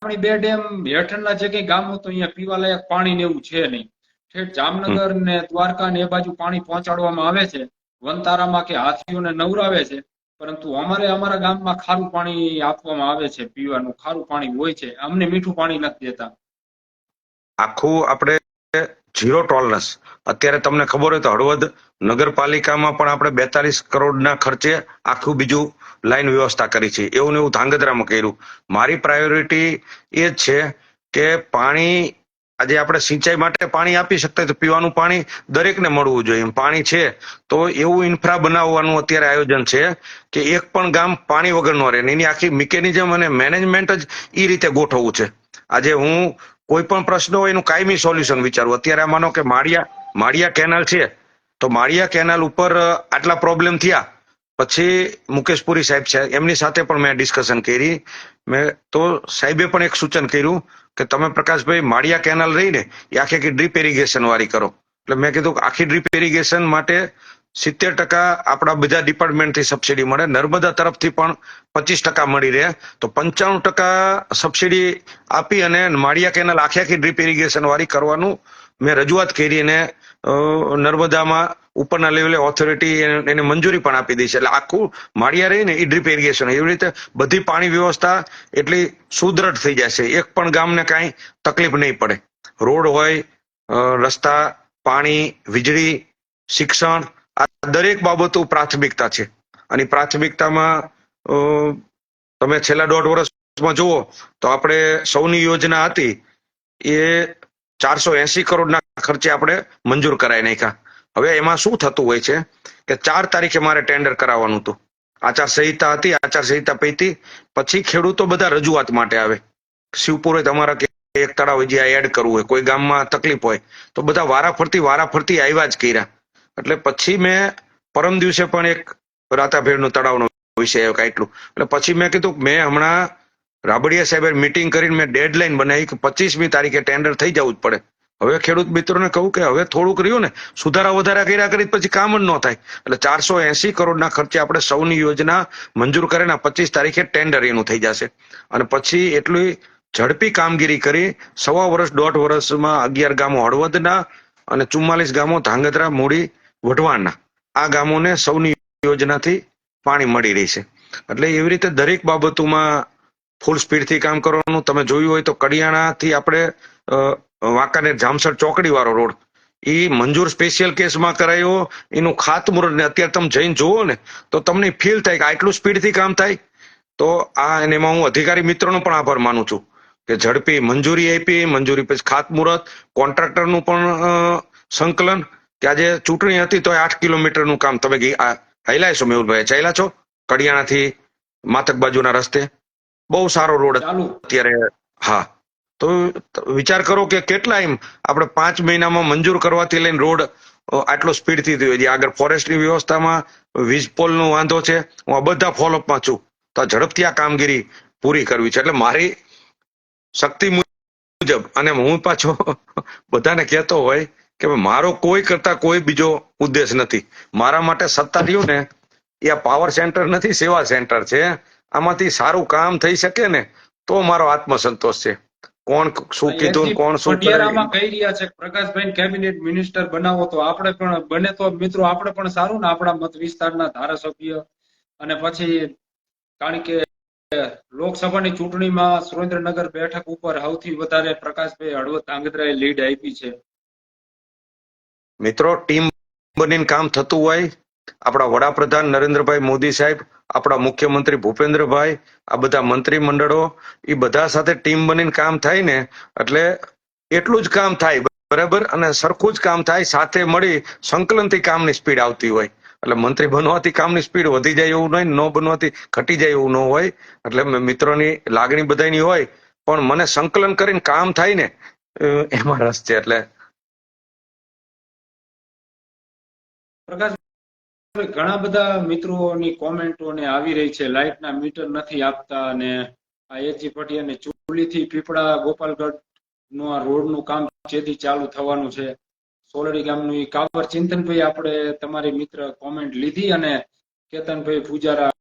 આપણી બે ડેમ હેઠળના જે કઈ ગામો તો અહીંયા પીવાલાયક પાણી ને એવું છે નહીં. ઠેઠ જામનગર ને દ્વારકા ને એ બાજુ પાણી પહોંચાડવામાં આવે છે, વનતારામાં કે હાથીઓને નવરાવે છે, પરંતુ અમારા ગામમાં ખારું પાણી આપવામાં આવે છે, પીવાનું ખારું પાણી હોય છે, અમને મીઠું પાણી નથી દેતા. આખું આપણે ઝીરો ટોલરન્સ. અત્યારે તમને ખબર હોય તો હળવદ નગરપાલિકામાં પણ આપણે 42 કરોડના ખર્ચે આખું બીજું લાઈન વ્યવસ્થા કરી છે. એવું ને એવું ધાંગધ્રામાં કર્યું. મારી પ્રાયોરિટી એ જ છે કે પાણી આજે આપણે સિંચાઈ માટે પાણી આપી શકતા તો પીવાનું પાણી દરેકને મળવું જોઈએ. પાણી છે તો એવું ઇન્ફ્રા બનાવવાનું અત્યારે આયોજન છે કે એક પણ ગામ પાણી વગર ન રહે. એની આખી મિકેનિઝમ અને મેનેજમેન્ટ જ એ રીતે ગોઠવવું છે. આજે હું કોઈ પણ પ્રશ્ન હોય એનું કાયમી સોલ્યુશન વિચારવું. અત્યારે માનો કે માળિયા કેનાલ છે તો માળિયા કેનાલ ઉપર આટલા પ્રોબ્લેમ થયા, પછી મુકેશપુરી સાહેબ છે એમની સાથે પણ મેં ડિસ્કશન કરી. મેં તો સાહેબે પણ એક સૂચન કર્યું કે તમે પ્રકાશભાઈ માળિયા કેનાલ રહીને એ આખી ડ્રીપ ઇરિગેશન વાળી કરો. એટલે મેં કીધું કે આખી ડ્રીપ ઇરિગેશન માટે 70% આપણા બધા ડિપાર્ટમેન્ટથી સબસિડી મળે, નર્મદા તરફથી પણ 25% મળી રહે, તો 95% સબસિડી આપી અને માળિયા કેનાલ આખી ડ્રીપ ઇરિગેશન વાળી કરવાનું મેં રજૂઆત કરી અને નર્મદામાં ઉપરના લેવલે ઓથોરિટી એને મંજૂરી પણ આપી દઈ છે. એટલે આખું માળિયા રહીને એ ડ્રીપ ઇરિગેશન એવી રીતે બધી પાણી વ્યવસ્થા એટલી સુદ્રઢ થઈ જશે, એક પણ ગામને કાંઈ તકલીફ નહીં પડે. રોડ હોય, રસ્તા, પાણી, વીજળી, શિક્ષણ, આ દરેક બાબતો પ્રાથમિકતા છે. અને પ્રાથમિકતામાં તમે છેલ્લા 1.5 વર્ષમાં જુઓ તો આપણે સૌની યોજના હતી એ 480 કરોડના ખર્ચે આપણે મંજૂર કરાવી નાખ્યા. હવે એમાં શું થતું હોય છે કે 4 તારીખે મારે ટેન્ડર કરાવવાનું હતું. આચારસંહિતા હતી, આચારસંહિતા પૈતી પછી ખેડૂતો બધા રજૂઆત માટે આવે. શિવપુર હોય તમારા કે એક તળાવ જે એડ કરવું હોય, કોઈ ગામમાં તકલીફ હોય તો બધા વારાફરતી આવ્યા જ કર્યા. એટલે પછી મેં પરમ દિવસે પણ એક રાતાભેરનું તળાવનો વિષય આવ્યો એટલું. એટલે પછી મેં કીધું મેં હમણાં રાબડિયા સાહેબે મીટિંગ કરીને મેં ડેડલાઈન બનાવી કે 25મી તારીખે ટેન્ડર થઈ જવું જ પડે. હવે ખેડૂત મિત્રોને કહું કે હવે થોડુંક રહ્યું ને, સુધારા વધારા કર્યા કરી પછી કામ જ ન થાય. એટલે 480 કરોડના ખર્ચે આપણે સૌની યોજના મંજૂર કરીને 25 તારીખે ટેન્ડર એનું થઈ જશે. અને પછી એટલી ઝડપી કામગીરી કરી 1.5 વર્ષમાં 11 ગામો હળવદના અને 44 ગામો ધાંગધ્રા, મૂળી, વઢવાણના, આ ગામોને સૌની યોજનાથી પાણી મળી રહી છે. એટલે એવી રીતે દરેક બાબતોમાં ફૂલ સ્પીડથી કામ કરવાનું. તમે જોયું હોય તો કડિયાણાથી આપણે વાંકાનેર જામસર ચોકડી વાળો રોડ એ મંજૂર સ્પેશિયલ કેસમાં કરાયો, એનું ખાતમુહૂર્ત ને અત્યારે તમે જઈને જુઓ ને તો તમને ફીલ થાય કે આટલું સ્પીડથી કામ થાય. તો એમાં હું અધિકારી મિત્રોનો પણ આભાર માનું છું કે ઝડપી મંજૂરી આપી, મંજૂરી પછી ખાતમુહૂર્ત, કોન્ટ્રાક્ટરનું પણ સંકલન કે આજે ચૂંટણી હતી તો 8 કિલોમીટરનું કામ તમે હાલ્યા છો મેહુલભાઈ, ચાલ્યા છો કડિયાણાથી માતક બાજુના રસ્તે, બહુ સારો રોડ અત્યારે. હા, તો વિચાર કરો કે કેટલા એમ આપણે 5 મહિનામાં મંજૂર કરવાથી લઈને રોડ આટલો સ્પીડથી થયો. જે આગળ ફોરેસ્ટની વ્યવસ્થામાં વીજ પોલનો વાંધો છે, હું આ બધા ફોલોઅપમાં છું. તો આ ઝડપથી આ કામગીરી પૂરી કરવી છે. એટલે મારી શક્તિ મુજબ, અને હું પાછો બધાને કહેતો હોય કે મારો કોઈ કરતા કોઈ બીજો ઉદ્દેશ નથી. મારા માટે સત્તા રહ્યું ને એ આ પાવર સેન્ટર નથી, સેવા સેન્ટર છે. આમાંથી સારું કામ થઈ શકે ને તો મારો આત્મસંતોષ છે. કોણ શું કીધું, કોણ શું પટિયારામાં કહી રહ્યા છે પ્રકાશભાઈ કેબિનેટ મિનિસ્ટર બનાવો તો આપણે પણ બને તો મિત્રો આપણે પણ સારું ને, આપણા મત વિસ્તારના ધારાસભ્ય. અને પછી કારણ કે લોકસભાની ચૂંટણીમાં સુરેન્દ્રનગર બેઠક ઉપર સૌથી વધારે પ્રકાશભાઈ હળવદ ધાંગધ્રાએ લીડ આપી છે. મિત્રો ટીમ બનીને કામ થતું હોય, આપણા વડાપ્રધાન નરેન્દ્રભાઈ મોદી સાહેબ, આપણા મુખ્યમંત્રી ભૂપેન્દ્રભાઈ, આ બધા મંત્રી મંડળો, એ બધા સાથે ટીમ બનીને કામ થાય ને એટલે એટલું જ કામ થાય બરાબર, અને સરખું જ કામ થાય. સાથે મળી સંકલનથી કામની સ્પીડ આવતી હોય. એટલે મંત્રી બનવાથી કામની સ્પીડ વધી જાય એવું નહીં, ન બનવાથી ઘટી જાય એવું ન હોય. એટલે મિત્રોની લાગણી બધાની હોય, પણ મને સંકલન કરીને કામ થાય ને એમાં રસ છે. એટલે પ્રકાશ ઘણા બધા મિત્રોની કોમેન્ટો ને આવી રહી છે, લાઇટના મીટર નથી આપતા અને આ એજી પટિયા અને ચુલીથી પીપળા ગોપાલગઢ નું આ રોડનું કામ જેથી ચાલુ થવાનું છે. સોલડી ગામનું ઈ કાબર ચિંતનભાઈ આપણે તમારી મિત્ર કોમેન્ટ લીધી, અને કેતનભાઈ પૂજારા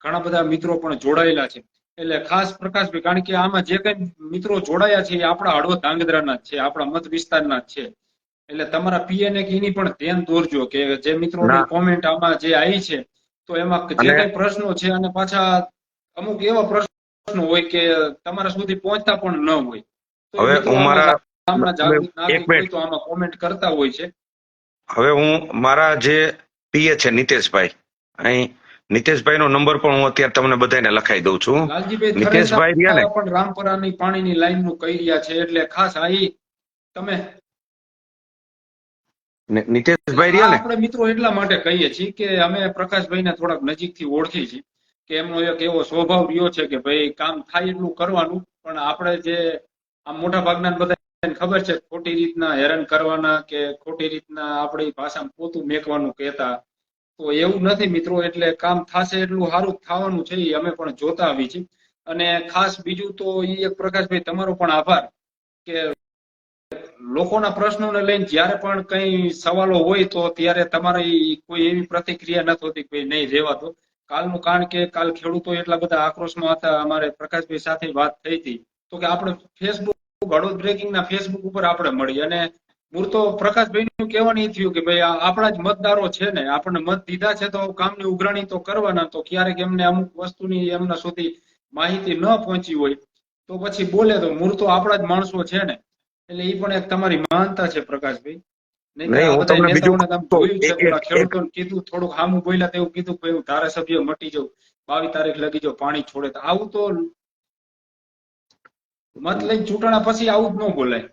ઘણા બધા મિત્રો પણ જોડાયેલા છે. એટલે ખાસ પ્રકાશભાઈ, કારણ કે આમાં જે કઈ મિત્રો જોડાયા છે એ આપણા હળવદ ધાંગધ્રાના જ છે, આપણા મત વિસ્તારના જ છે. એટલે તમારા પીએને એની પણ ધ્યાન દોરજો કે જે મિત્રોની ના કોમેન્ટ આમાં જે આવી છે તો એમાં જે અને કઈ પ્રશ્નો છે અને પાછા અમુક એવા પ્રશ્નો હોય કે તમારા સુધી પહોંચતા પણ ન હોય, તો એ હવે મિત્રો હું આમાં મારા ગામના જાગૃત એક નાગરિક હોય મિનિટ, તો આમાં કોમેન્ટ કરતા હોય છે. હવે હું મારા જે પીએ છે નીતેશભાઈ, અહીં નીતેશભાઈ નો નંબર પણ હું અત્યારે તમને બધાને લખાઈ દઉં છું. લાલજીભાઈ નીતેશભાઈ રહ્યા ને, થરેસા પણ રામપરાની પાણીની લાઈનનું કહી રહ્યા છે, એટલે ખાસ આ ઈ તમે એટલે નીતેશભાઈ આ રહ્યા ને, આપણે મિત્રો એટલા માટે કહીએ છીએ કે અમે પ્રકાશભાઈને થોડાક નજીકથી ઓળખીએ છીએ કે એમનો એક એવો સ્વભાવ રહ્યો છે કે ભાઈ કામ થાય એટલું કરવાનું, પણ આપણે જે આમ મોટા ભાગના બધાને ખબર છે ખોટી રીતના હેરાન કરવાના કે ખોટી રીતના આપણી ભાષામાં પોતું મેકવાનું કહેતા, તો એવું નથી મિત્રો. એટલે કામ થશે એટલું સારું થવાનું છે એ અમે પણ જોતા આવી છીએ. અને ખાસ બીજું તો એ એક પ્રકાશભાઈ તમારો પણ આભાર કે લોકોના પ્રશ્નોને લઈને જ્યારે પણ કઈ સવાલો હોય તો ત્યારે તમારી કોઈ એવી પ્રતિક્રિયા નથી હોતી કે નહીં રહેવા દો કાલનું, કારણ કે કાલ ખેડૂતો એટલા બધા આક્રોશમાં હતા. અમારે પ્રકાશભાઈ સાથે વાત થઈ હતી તો કે આપણે ફેસબુક હળવદ બ્રેકિંગના ફેસબુક ઉપર આપણે મળી, અને મૂળ તો પ્રકાશભાઈનું કહેવાનું એ થયું કે ભાઈ આપણા જ મતદારો છે ને, આપણને મત દીધા છે તો કામની ઉઘરાણી તો કરવાના, તો ક્યારેક એમને અમુક વસ્તુની એમના સુધી માહિતી ન પહોંચી હોય તો પછી બોલે, તો મૂળ તો આપણા જ માણસો છે ને. એટલે એ પણ એક તમારી મહાનતા છે પ્રકાશભાઈ. નહીતર નહીં આ હું બધા તમને બીજું નેતાઓને કહું તમે તો જોયું છે, એક એક બોલા એક ખેડૂતોને કીધું થોડુંક સામું બોલ્યા તો એવું કીધું કે હું ધારાસભ્ય મટી જાઉં, 22 તારીખ લગી જાઉં પાણી છોડે, તો આવું તો મત લઈને ચૂંટણા પછી આવું જ ન બોલાય.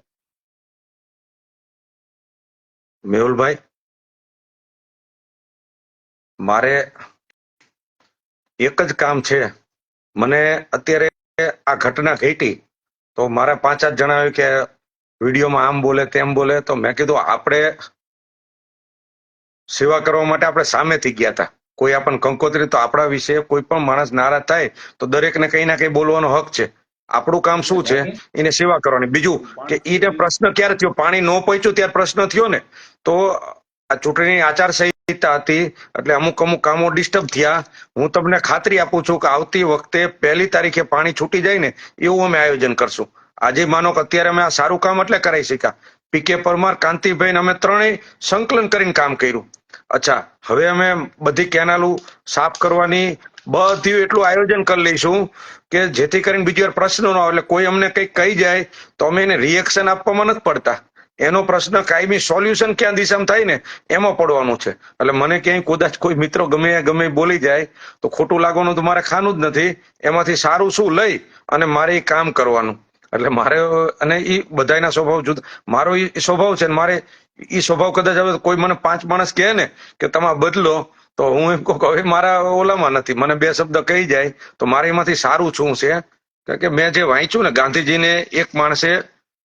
મેહુલભાઈ, મારે એક જ કામ છે. મને અત્યારે આ ઘટના ઘટી તો મારા 5-8 જણાવ્યું કે વિડીયોમાં આમ બોલે તેમ બોલે, તો મેં કીધું આપણે સેવા કરવા માટે આપણે સામેથી ગયા હતા. કોઈ આપણને કંકોત્રી, તો આપણા વિશે કોઈ પણ માણસ નારાજ થાય તો દરેકને કઈ ના કઈ બોલવાનો હક છે. આપણું કામ શું છે? એને સેવા કરવાની. બીજું કે એને પ્રશ્ન ક્યારે થયો, પાણી ન પહોંચ્યું ત્યારે પ્રશ્ન થયો ને, તો આ ચૂંટણીની આચારસંહિતા હતી એટલે અમુક અમુક કામો ડિસ્ટર્બ થયા. હું તમને ખાતરી આપું છું કે આવતી વખતે 1 તારીખે પાણી છૂટી જાય ને એવું અમે આયોજન કરશું. આજે માનો કે અત્યારે અમે આ સારું કામ એટલે કરાઈ શક્યા. પીકે પરમાર, કાંતિભાઈ અમે ત્રણેય સંકલન કરીને કામ કર્યું. અચ્છા, હવે અમે બધી કેનાલો સાફ કરવાની બધી એટલું આયોજન કરી લઈશું કે જેથી કરીને બીજી વાર પ્રશ્ન ન આવે. એટલે કોઈ અમને કંઈક કહી જાય તો અમે એને રિએક્શન આપવામાં નથી પડતા. એનો પ્રશ્ન કાયમી સોલ્યુશન ક્યાં દિશામાં થાય ને એમાં પડવાનું છે. એટલે મને ક્યાંય કદાચ કોઈ મિત્રો ગમે બોલી જાય તો ખોટું લાગવાનું તો મારે ખાનું જ નથી. એમાંથી સારું શું લઈ અને મારે એ કામ કરવાનું. એટલે મારે, અને એ બધાના સ્વભાવ જુદા. મારો એ સ્વભાવ છે ને, મારે એ સ્વભાવ કદાચ હવે કોઈ મને 5 માણસ કહે ને કે તમે બદલો, તો હું એમ કહું કે હવે મારા ઓલામાં નથી. મને 2 શબ્દ કહી જાય તો મારે એમાંથી સારું શું છે. કારણ કે મેં જે વાંચ્યું ને, ગાંધીજીને એક માણસે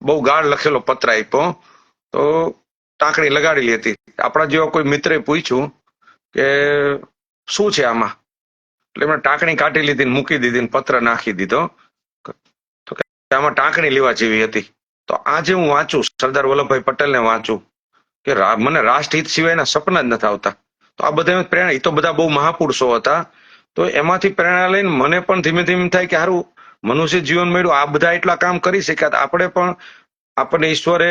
બહુ ગાઢ લખેલો પત્ર આપ્યો તો ટાંકણી લગાડેલી હતી. આપણા જેવા કોઈ મિત્રે પૂછ્યું કે શું છે આમાં, એટલે એમણે ટાંકણી કાઢી લીધી, મૂકી દીધી, પત્ર નાખી દીધો. તો કે આમાં ટાંકણી લેવા જેવી હતી. તો આજે હું વાંચું, સરદાર વલ્લભભાઈ પટેલને વાંચું કે મને રાષ્ટ્રહિત સિવાયના સપના જ નથી આવતા. તો આ બધા પ્રેરણા, એ તો બધા બહુ મહાપુરુષો હતા, તો એમાંથી પ્રેરણા લઈને મને પણ ધીમે ધીમે થાય કે સારું મનુષ્ય જીવન મળ્યું. આ બધા એટલા કામ કરી શક્યા. આપણે પણ, આપણને ઈશ્વરે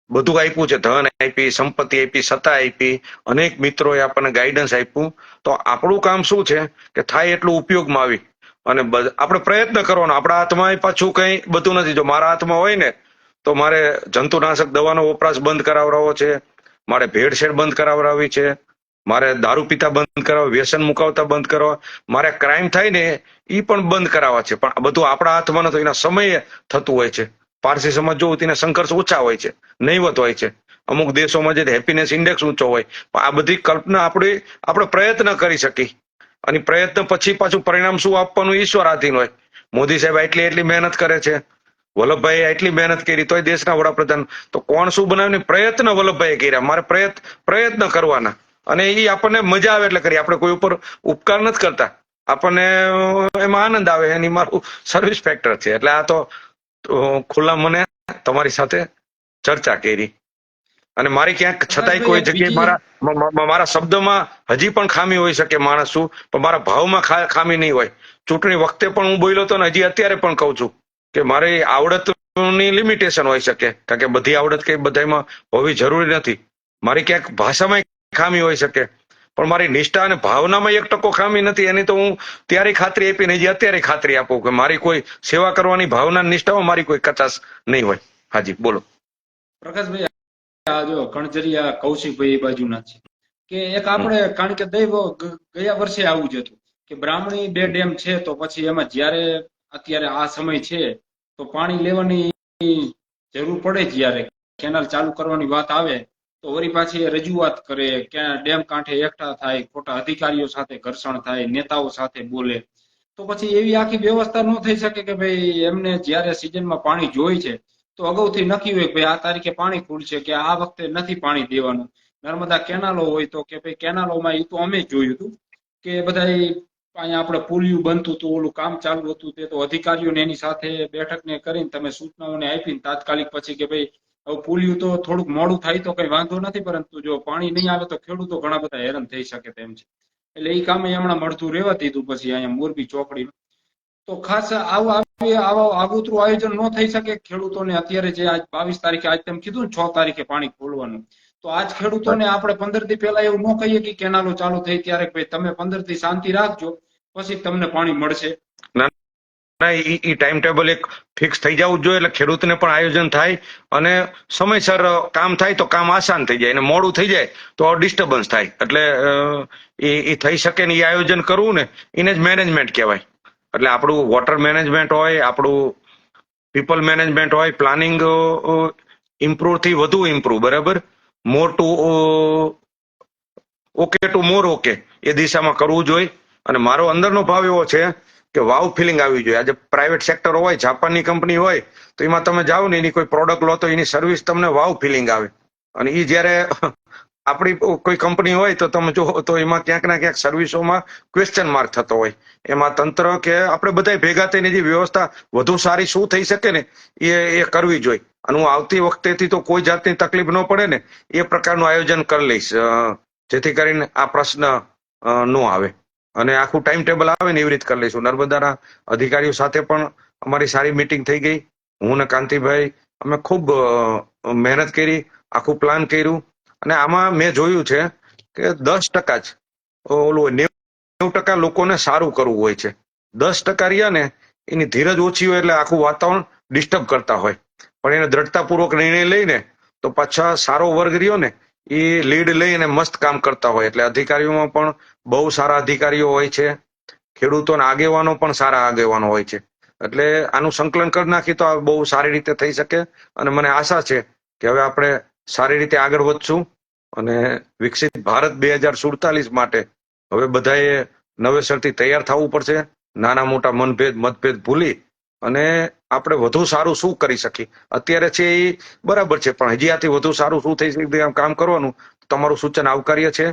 બધું આપ્યું છે, ધન આપી, સંપત્તિ આપી, સત્તા આપી, અનેક મિત્રોએ આપણને ગાઈડન્સ આપ્યું. તો આપણું કામ શું છે કે થાય એટલું ઉપયોગમાં આવી અને આપણે પ્રયત્ન કરવાનો. આપણા હાથમાં પાછું કઈ બધું નથી. જો મારા હાથમાં હોય ને તો મારે જંતુનાશક દવાનો વપરાશ બંધ કરાવડાવવો છે, મારે ભેળસેળ બંધ કરાવડાવવી છે, મારે દારૂ પીતા બંધ કરાવવા, વ્યસન મુકાવતા બંધ કરવા, મારે ક્રાઇમ થાય ને એ પણ બંધ કરાવવા છે. પણ આ બધું આપણા હાથમાં નથી, એના સમયે થતું હોય છે. પારસી સમાજ જોવું તેના સંઘર્ષ ઓછા હોય છે, નહીવત હોય છે. અમુક દેશોમાં જે હેપીનેસ ઇન્ડેક્સ ઊંચો હોય. પણ આ બધી કલ્પના આપણે પ્રયત્ન કરી શકી, અને પ્રયત્ન પછી પાછું પરિણામ શું આપવાનું ઈશ્વરાધીન હોય. મોદી સાહેબ એટલી મહેનત કરે છે, વલ્લભભાઈ એટલી મહેનત કરી તોય દેશના વડાપ્રધાન. તો કોણ શું બનાવે, પ્રયત્ન વલ્લભભાઈ કર્યા, મારે પ્રયત્ન કરવાના. અને એ આપણને મજા આવે એટલે કરી. આપણે કોઈ ઉપર ઉપકાર નથી કરતા, આપણને એમાં આનંદ આવે, એની મારું સર્વિસ ફેક્ટર છે. એટલે આ તો ખુલ્લા મને તમારી સાથે ચર્ચા કરી. અને મારી ક્યાંક છતાંય કોઈ જગ્યાએ મારા શબ્દમાં હજી પણ ખામી હોઈ શકે માણસ છું, પણ મારા ભાવમાં ખામી નહીં હોય. ચૂંટણી વખતે પણ હું બોલ્યો હતો ને હજી અત્યારે પણ કહું છું કે મારી આવડતની લિમિટેશન હોઈ શકે, કારણ કે બધી આવડત કઈ બધામાં હોવી જરૂરી નથી. મારી ક્યાંક ભાષામાં ખામી હોઈ શકે, પણ મારી નિષ્ઠા અને ભાવનામાં 1% ખામી નથી. એની તો હું ત્યારે ખાતરી આપીને હજી અત્યારે ખાતરી આપું કે મારી કોઈ સેવા કરવાની ભાવના નિષ્ઠામાં મારી કોઈ કચાશ નહીં હોય. હાજી બોલો. પ્રકાશભાઈ, આ જો કણજરિયા કૌશિકભાઈ એ બાજુના છે કે એક આપણે, કારણ કે ગયા વર્ષે આવું જ હતું કે બ્રાહ્મણી 2 ડેમ છે, તો પછી એમાં જ્યારે અત્યારે આ સમય છે તો પાણી લેવાની જરૂર પડે, જ્યારે કેનાલ ચાલુ કરવાની વાત આવે તો વળી પાછી રજૂઆત કરે કે ડેમ કાંઠે એકઠા થાય, ખોટા અધિકારીઓ સાથે ઘર્ષણ થાય, નેતાઓ સાથે બોલે, તો પછી એવી આખી વ્યવસ્થા ન થઈ શકે કે ભાઈ એમને જ્યારે સિઝનમાં પાણી જોઈ છે તો અગાઉથી નક્કી હોય કે ભાઈ આ તારીખે પાણી ખુલશે કે આ વખતે નથી પાણી દેવાનું. નર્મદા કેનાલો હોય તો કે ભાઈ કેનાલોમાં એ તો અમે જ જોયું હતું કે બધા અહીંયા આપણે પુલિયું બનતું હતું, ઓલું કામ ચાલુ હતું, તે તો અધિકારીઓને એની સાથે બેઠકને કરીને તમે સૂચનાઓને આપીને તાત્કાલિક પછી કે ભાઈ હવે પુલિયું તો થોડુંક મોડું થાય તો કઈ વાંધો નથી, પરંતુ જો પાણી નહીં આવે તો ખેડૂતો ઘણા બધા હેરાન થઈ શકે તેમ છે. એટલે એ કામે હમણાં મળતું રહેવા દીધું. પછી અહીંયા મોરબી ચોકડી તો ખાસ આગોતરું આયોજન ન થઈ શકે ખેડૂતોને. અત્યારે જે આજ 22 તારીખે, આજ તેમ કીધું ને 6 તારીખે પાણી ખોલવાનું, તો આજ ખેડૂતોને આપણે 15 દી પહેલા એવું ન કહીએ કે કેનાલો ચાલુ થઈ ત્યારે ભાઈ તમે 15 દી શાંતિ રાખજો પછી તમને પાણી મળશે. ઈ ટાઈમ ટેબલ એક ફિક્સ થઈ જવું જોઈએ, એટલે ખેડૂતને પણ આયોજન થાય અને સમયસર કામ થાય તો કામ આસાન થઈ જાય, અને મોડું થઈ જાય તો ડિસ્ટર્બન્સ થાય. એટલે એ થઈ શકે ને એ આયોજન કરવું ને એને જ મેનેજમેન્ટ કહેવાય. એટલે આપણું વોટર મેનેજમેન્ટ હોય, આપણું પીપલ મેનેજમેન્ટ હોય, પ્લાનિંગ ઇમ્પ્રુવ થી વધુ ઇમ્પ્રુવ, બરાબર, મોર ટુ ઓકે ટુ મોર ઓકે, એ દિશામાં કરવું જોઈએ. અને મારો અંદરનો ભાવ એવો છે કે વાવ ફિલિંગ આવવી જોઈએ. આજે પ્રાઇવેટ સેક્ટર હોય, જાપાનની કંપની હોય, તો એમાં તમે જાઓ ને એની કોઈ પ્રોડક્ટ લો તો એની સર્વિસ તમને વાવ ફિલિંગ આવે. અને એ જયારે આપણી કોઈ કંપની હોય તો તમે જો તો એમાં ક્યાંક ના ક્યાંક સર્વિસોમાં ક્વેશ્ચન માર્ક થતો હોય. એમાં તંત્ર કે આપણે બધા ભેગા થઈને જે વ્યવસ્થા વધુ સારી શું થઈ શકે ને એ કરવી જોઈએ. અને હું આવતી વખતેથી તો કોઈ જાતની તકલીફ ન પડે ને એ પ્રકારનું આયોજન કરી લઈશ, જેથી કરીને આ પ્રશ્ન ન આવે. અને આખું ટાઈમ ટેબલ આવે ને એવી રીતે કરી લઈશું. નર્મદાના અધિકારીઓ સાથે પણ અમારી સારી મિટિંગ થઈ ગઈ. હું ને કાંતિભાઈ અમે ખૂબ મહેનત કરી, આખું પ્લાન કર્યું. અને આમાં મેં જોયું છે કે 10% જ ઓલું 90% લોકોને સારું કરવું હોય છે. 10% રહ્યા ને એની ધીરજ ઓછી હોય એટલે આખું વાતાવરણ ડિસ્ટર્બ કરતા હોય. પણ એને દ્રઢતાપૂર્વક નિર્ણય લઈને તો પાછા સારો વર્ગ રહ્યો ને એ લીડ લઈને મસ્ત કામ કરતા હોય. એટલે અધિકારીઓમાં પણ બહુ સારા અધિકારીઓ હોય છે, ખેડૂતોના આગેવાનો પણ સારા આગેવાનો હોય છે. એટલે આનું સંકલન કરી નાખી તો આ બહુ સારી રીતે થઈ શકે. અને મને આશા છે કે હવે આપણે સારી રીતે આગળ વધશું અને વિકસિત ભારત 2047 માટે હવે બધાએ નવેસરથી તૈયાર થવું પડશે. નાના મોટા મતભેદ ભૂલી અને આપણે વધુ સારું શું કરી શકીએ. અત્યારે છે એ બરાબર છે, પણ હજી આથી વધુ સારું શું થઈ શકે કામ કરવાનું તમારું સૂચન આવકાર્ય છે.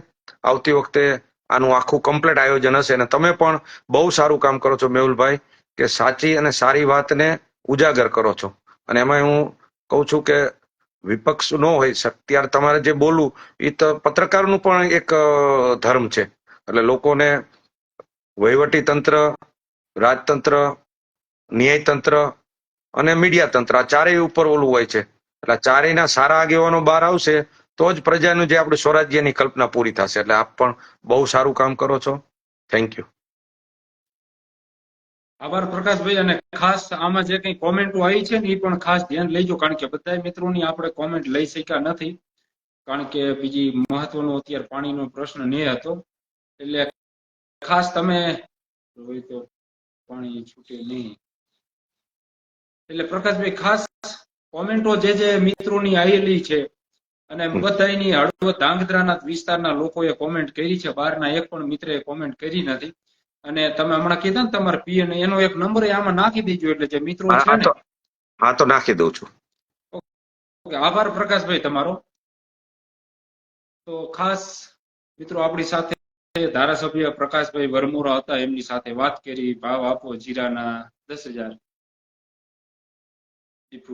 આવતી વખતે આનું આખું કમ્પ્લીટ આયોજન હશે. અને તમે પણ બહુ સારું કામ કરો છો મેહુલભાઈ, કે સાચી અને સારી વાતને ઉજાગર કરો છો. અને એમાં હું કહું છું કે વિપક્ષ ન હોય ત્યારે તમારે જે બોલવું એ તો પત્રકારનું પણ એક ધર્મ છે. એટલે લોકોને વહીવટી તંત્ર, રાજતંત્ર, ન્યાયતંત્ર અને મીડિયા તંત્ર આ ચારેય ઉપર ઓલું હોય છે. એટલે ચારેયના સારા આગેવાનો બહાર આવશે તો જ પ્રજાનું જે આપણે સ્વરાજ્યની કલ્પના પૂરી થશે. એટલે આપ પણ બહુ સારું કામ કરો છો. Thank you. આભાર પ્રકાશભાઈ. અને ખાસ આમાં જે કઈ કોમેન્ટો આવી છે ને એ પણ ખાસ ધ્યાન લેજો, કારણ કે બધા મિત્રોની આપણે કોમેન્ટ લઈ શક્યા નથી, કારણ કે બીજી મહત્વનો અત્યારે પાણીનો પ્રશ્ન નહીં હતો. એટલે ખાસ તમે તો પાણી છૂટે નહીં. એટલે પ્રકાશભાઈ ખાસ કોમેન્ટો જે મિત્રોની આવેલી છે અને બધાની હળવદ ધાંગધ્રાના વિસ્તારના લોકોએ કોમેન્ટ કરી છે, બહારના એક પણ મિત્રએ કોમેન્ટ કરી નથી. અને તમે હમણાં કીધા ને તમારા પીએન એનો એક નંબર આમાં નાખી દીજો, એટલે જે મિત્રો છે ને. હા તો નાખી દઉં છું. આભાર પ્રકાશભાઈ તમારો. તો ખાસ મિત્રો આપણી સાથે ધારાસભ્ય પ્રકાશભાઈ વરમોરા હતા, એમની સાથે વાત કરી. ભાવ આપો જીરાના 10,000.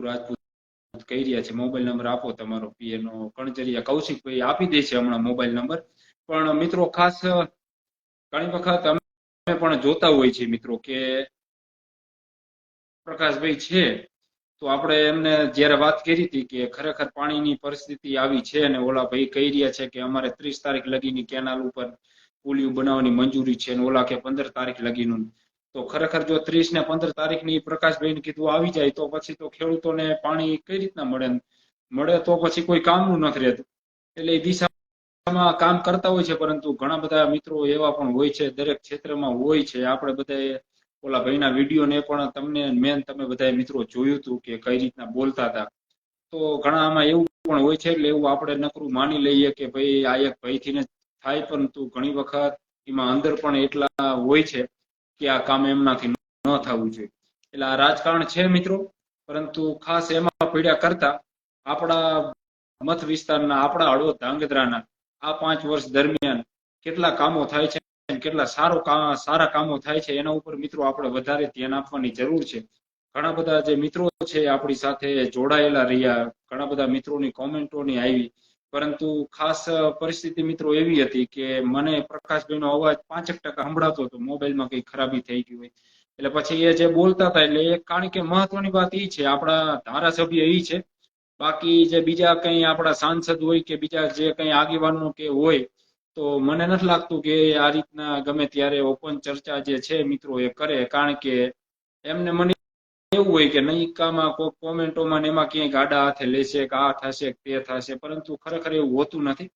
રાજપૂત કહી રહ્યા છે. મોબાઈલ નંબર આપો તમારો પીએ નો. કણજરિયા કૌશિકભાઈ આપી દે છે હમણાં મોબાઈલ નંબર. પણ મિત્રો ખાસ ઘણી વખત અમે પણ જોતા હોય છે મિત્રો કે પ્રકાશભાઈ છે તો આપણે એમને જયારે વાત કરી હતી કે ખરેખર પાણીની પરિસ્થિતિ આવી છે અને ઓલા ભાઈ કહી રહ્યા છે કે અમારે 30 તારીખ લગીની કેનાલ ઉપર પુલિયું બનાવવાની મંજૂરી છે અને ઓલા કે 15 તારીખ લગીનું. તો ખરેખર જો 30 ને 15 તારીખની પ્રકાશભાઈને કીધું આવી જાય તો પછી તો ખેડૂતોને પાણી કઈ રીતના મળે તો પછી કોઈ કામનું નથી રહેતું. એટલે એ દિશામાં કામ કરતા હોય છે, પરંતુ ઘણા બધા મિત્રો એવા પણ હોય છે, દરેક ક્ષેત્રમાં હોય છે. આપણે બધા ઓલા ભાઈના વિડીયો ને પણ તમે બધા મિત્રો જોયું હતું કે કઈ રીતના બોલતા હતા. તો ઘણા આમાં એવું પણ હોય છે, એટલે એવું આપણે નકરું માની લઈએ કે ભાઈ આ એક ભાઈથી ને થાય, પરંતુ ઘણી વખત એમાં અંદર પણ એટલા હોય છે કે આ કામ એમનાથી ન થવું જોઈએ. એટલે આ રાજકારણ છે મિત્રો, પરંતુ ખાસ એમાં પીડા કરતા આપણા મત વિસ્તારના, આપણા હળવદ ધાંગધ્રાના આ 5 વર્ષ દરમિયાન કેટલા કામો થાય છે, કેટલા સારા કામો થાય છે, એના ઉપર મિત્રો આપણે વધારે ધ્યાન આપવાની જરૂર છે. ઘણા બધા જે મિત્રો છે આપણી સાથે જોડાયેલા રહ્યા, ઘણા બધા મિત્રોની કોમેન્ટોની આવી, પરંતુ ખાસ પરિસ્થિતિ મિત્રો એવી હતી કે મને પ્રકાશભાઈનો અવાજ 5% સંભળાતો હતો, મોબાઈલમાં કઈ ખરાબી થઈ ગઈ હોય. એટલે પછી એ જે બોલતા હતા, એટલે એ કારણ કે મહત્વની વાત એ છે, આપણા ધારાસભ્ય એ છે, બાકી જે બીજા કઈ આપણા સાંસદ હોય કે બીજા જે કઈ આગેવાનો કે હોય, તો મને નથી લાગતું કે આ રીતના ગમે ત્યારે ઓપન ચર્ચા જે છે મિત્રો એ કરે. કારણ કે એમને મને એવું હોય કે નૈકામાં કોમેન્ટોમાં ને એમાં ક્યાંય ગાડા હાથે લેશે કે આ થશે તે થશે, પરંતુ ખરેખર એવું હોતું નથી.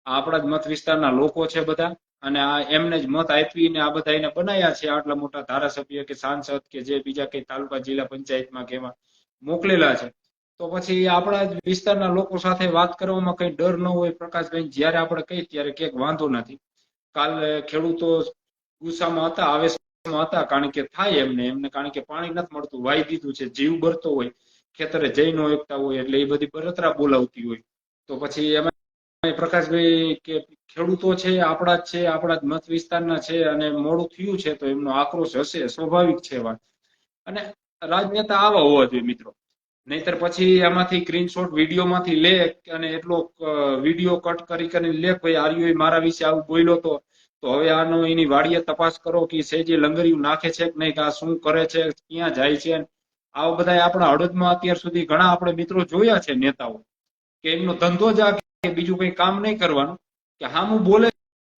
આપણા જ મત વિસ્તારના લોકો છે બધા, અને આ એમને જ મત આપીને આ બધા એને બનાવ્યા છે આટલા મોટા ધારાસભ્ય કે સાંસદ કે જે બીજા કઈ તાલુકા જિલ્લા પંચાયતમાં કે એમાં મોકલેલા છે. તો પછી આપણા જ વિસ્તારના લોકો સાથે વાત કરવામાં કઈ ડર ન હોય. પ્રકાશભાઈ જયારે આપણે કહીએ ત્યારે ક્યાંક વાંધો નથી. કાલે ખેડૂતો ગુસ્સામાં હતા, આવેશમાં હતા, કારણ કે થાય એમને કારણ કે પાણી નથી મળતું, વાઈ દીધું છે, જીવ બરતો હોય, ખેતરે જઈ ન એકતા હોય, એટલે એ બધી બળતરા બોલાવતી હોય. તો પછી એમાં પ્રકાશભાઈ કે ખેડૂતો છે આપણા જ છે, આપણા જ મત વિસ્તારના છે, અને મોડું થયું છે તો એમનો આક્રોશ હશે, સ્વાભાવિક છે વાત. અને રાજનેતા આવા હોવા જોઈએ મિત્રો, નહીતર પછી આમાંથી સ્ક્રીનશોટ વિડીયોમાંથી લે અને એટલો વિડીયો કટ કરીને લે ભાઈ આર્યો મારા વિશે આવું બોલ્યો તો હવે આનો એની વાડીએ તપાસ કરો કે સેજે લંગરિયું નાખે છે કે નહીં, કે આ શું કરે છે, ક્યાં જાય છે. આવા બધા આપણા હળવદમાં અત્યાર સુધી ઘણા આપણે મિત્રો જોયા છે નેતાઓ કે એમનો ધંધો જ આ કે બીજું કઈ કામ નહીં કરવાનું, કે હામું બોલે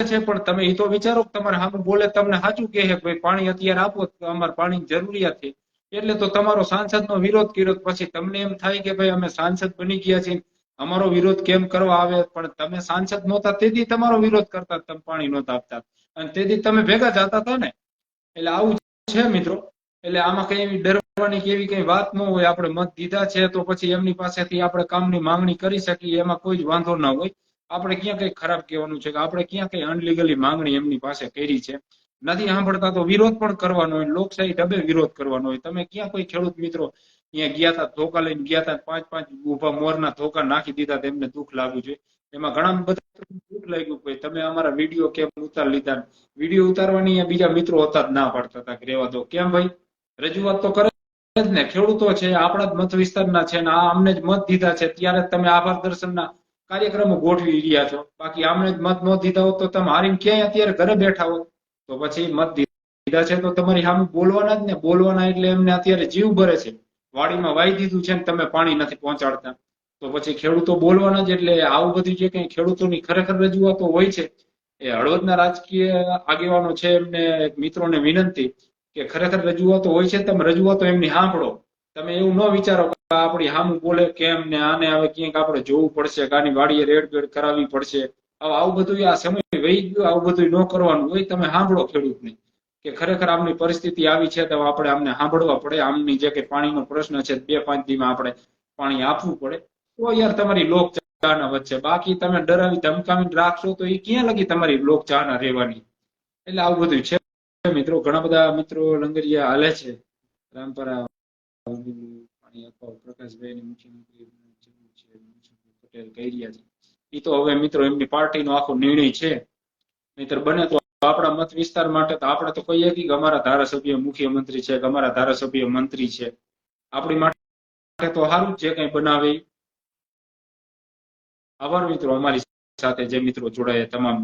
છે, પણ તમે એ તો વિચારો કે તમારે હામું બોલે તમને સાચું કહે કે ભાઈ પાણી અત્યારે આપો, અમારે પાણીની જરૂરિયાત છે, એટલે તો તમારો સાંસદનો વિરોધ કર્યો. પછી તમને એમ થાય કે ભાઈ અમે સાંસદ બની ગયા છીએ, અમારો વિરોધ કેમ કરવા આવે, પણ તમે સાંસદ નહોતા તેથી તમારો વિરોધ કરતા, તમે પાણી નહોતા આપતા, અને તેથી તમે ભેગા જતા હતા ને. એટલે આવું છે મિત્રો. એટલે આમાં કઈ એવી ડરવાની કે એવી કઈ વાત ન હોય. આપણે મત દીધા છે તો પછી એમની પાસેથી આપણે કામની માંગણી કરી શકીએ, એમાં કોઈ જ વાંધો ના હોય. આપણે ક્યાં કઈ ખરાબ કહેવાનું છે કે આપણે ક્યાં કઈ અનલીગલી માંગણી એમની પાસે કરી છે. નથી સાંભળતા તો વિરોધ પણ કરવાનો હોય, લોકશાહી ઢબે વિરોધ કરવાનો હોય. તમે ક્યાં કોઈ ખેડૂત મિત્રો અહીંયા ગયા હતા, ધોકા લઈને ગયા હતા, 5 ઉભા મોરના ધોકા નાખી દીધા, તેમને દુઃખ લાગ્યું છે. એમાં ઘણા બધા દુઃખ લાગ્યું કે તમે અમારા વિડીયો કેમ ઉતાર લીધા. વિડીયો ઉતારવાની બીજા મિત્રો હતા જ ના પાડતા હતા કે રહેવા દો. કેમ ભાઈ, રજૂઆત તો કરે જ ને, ખેડૂતો છે, આપણા જ મત વિસ્તારના છે, ને આ અમને જ મત દીધા છે, ત્યારે તમે આભાર દર્શનના કાર્યક્રમો ગોઠવી રહ્યા છો. બાકી આમને જ મત ન દીધા હોત તો તમે હારીને ક્યાંય અત્યારે ઘરે બેઠા હોત. તો પછી મત દીધા છે તો તમારી સામે બોલવાના જ ને, બોલવાના એટલે એમને અત્યારે જીવ ભરે છે, વાડીમાં વાઈ દીધું છે ને તમે પાણી નથી પહોંચાડતા, તો પછી ખેડૂતો બોલવાના જ. એટલે આવું બધું જે કઈ ખેડૂતોની ખરેખર રજૂઆતો હોય છે, એ હળવદના રાજકીય આગેવાનો છે એમને મિત્રોને વિનંતી કે ખરેખર રજૂઆતો હોય છે, તમે રજૂઆતો એમની સાંભળો. તમે એવું ન વિચારો કે આપણી સામું બોલે કેમ ને આને હવે ક્યાંક આપણે જોવું પડશે, કે આની વાડીએ રેડ બેડ કરાવવી પડશે. આવું બધું આ સમય વહી ગયો, આવું બધું ન કરવાનું હોય. તમે સાંભળો ખેડૂતને કે ખરેખર આમની પરિસ્થિતિ આવી છે તો આપણે આમને સાંભળવા પડે. આમની જે કઈ પાણીનો પ્રશ્ન છે 2-5 દીમાં આપણે પાણી આપવું પડે, તો યાર તમારી લોક ચાહના વચ્ચે. બાકી તમે ડરાવી ધમકાવીને રાખશો તો એ ક્યાં લગી તમારી લોક ચાહના રહેવાની. એટલે આવું બધું છે મિત્રો. ઘણા બધા મિત્રો લંગરિયા હાલે છે. રામપરા પાણી આપવા પ્રકાશભાઈ મુખ્યમંત્રી પટેલ કહી રહ્યા છે. એ તો હવે મિત્રો એમની પાર્ટીનો આખો નિર્ણય છે. નહીતર બને તો આપણા મત વિસ્તાર માટે તો આપણે તો કહીએ કે અમારા ધારાસભ્ય મુખ્યમંત્રી છે, કે અમારા ધારાસભ્ય મંત્રી છે. આપણી માટે તો સારું જે કંઈ બનાવે ઈ. આભાર મિત્રો અમારી સાથે જે મિત્રો જોડાયા તમામ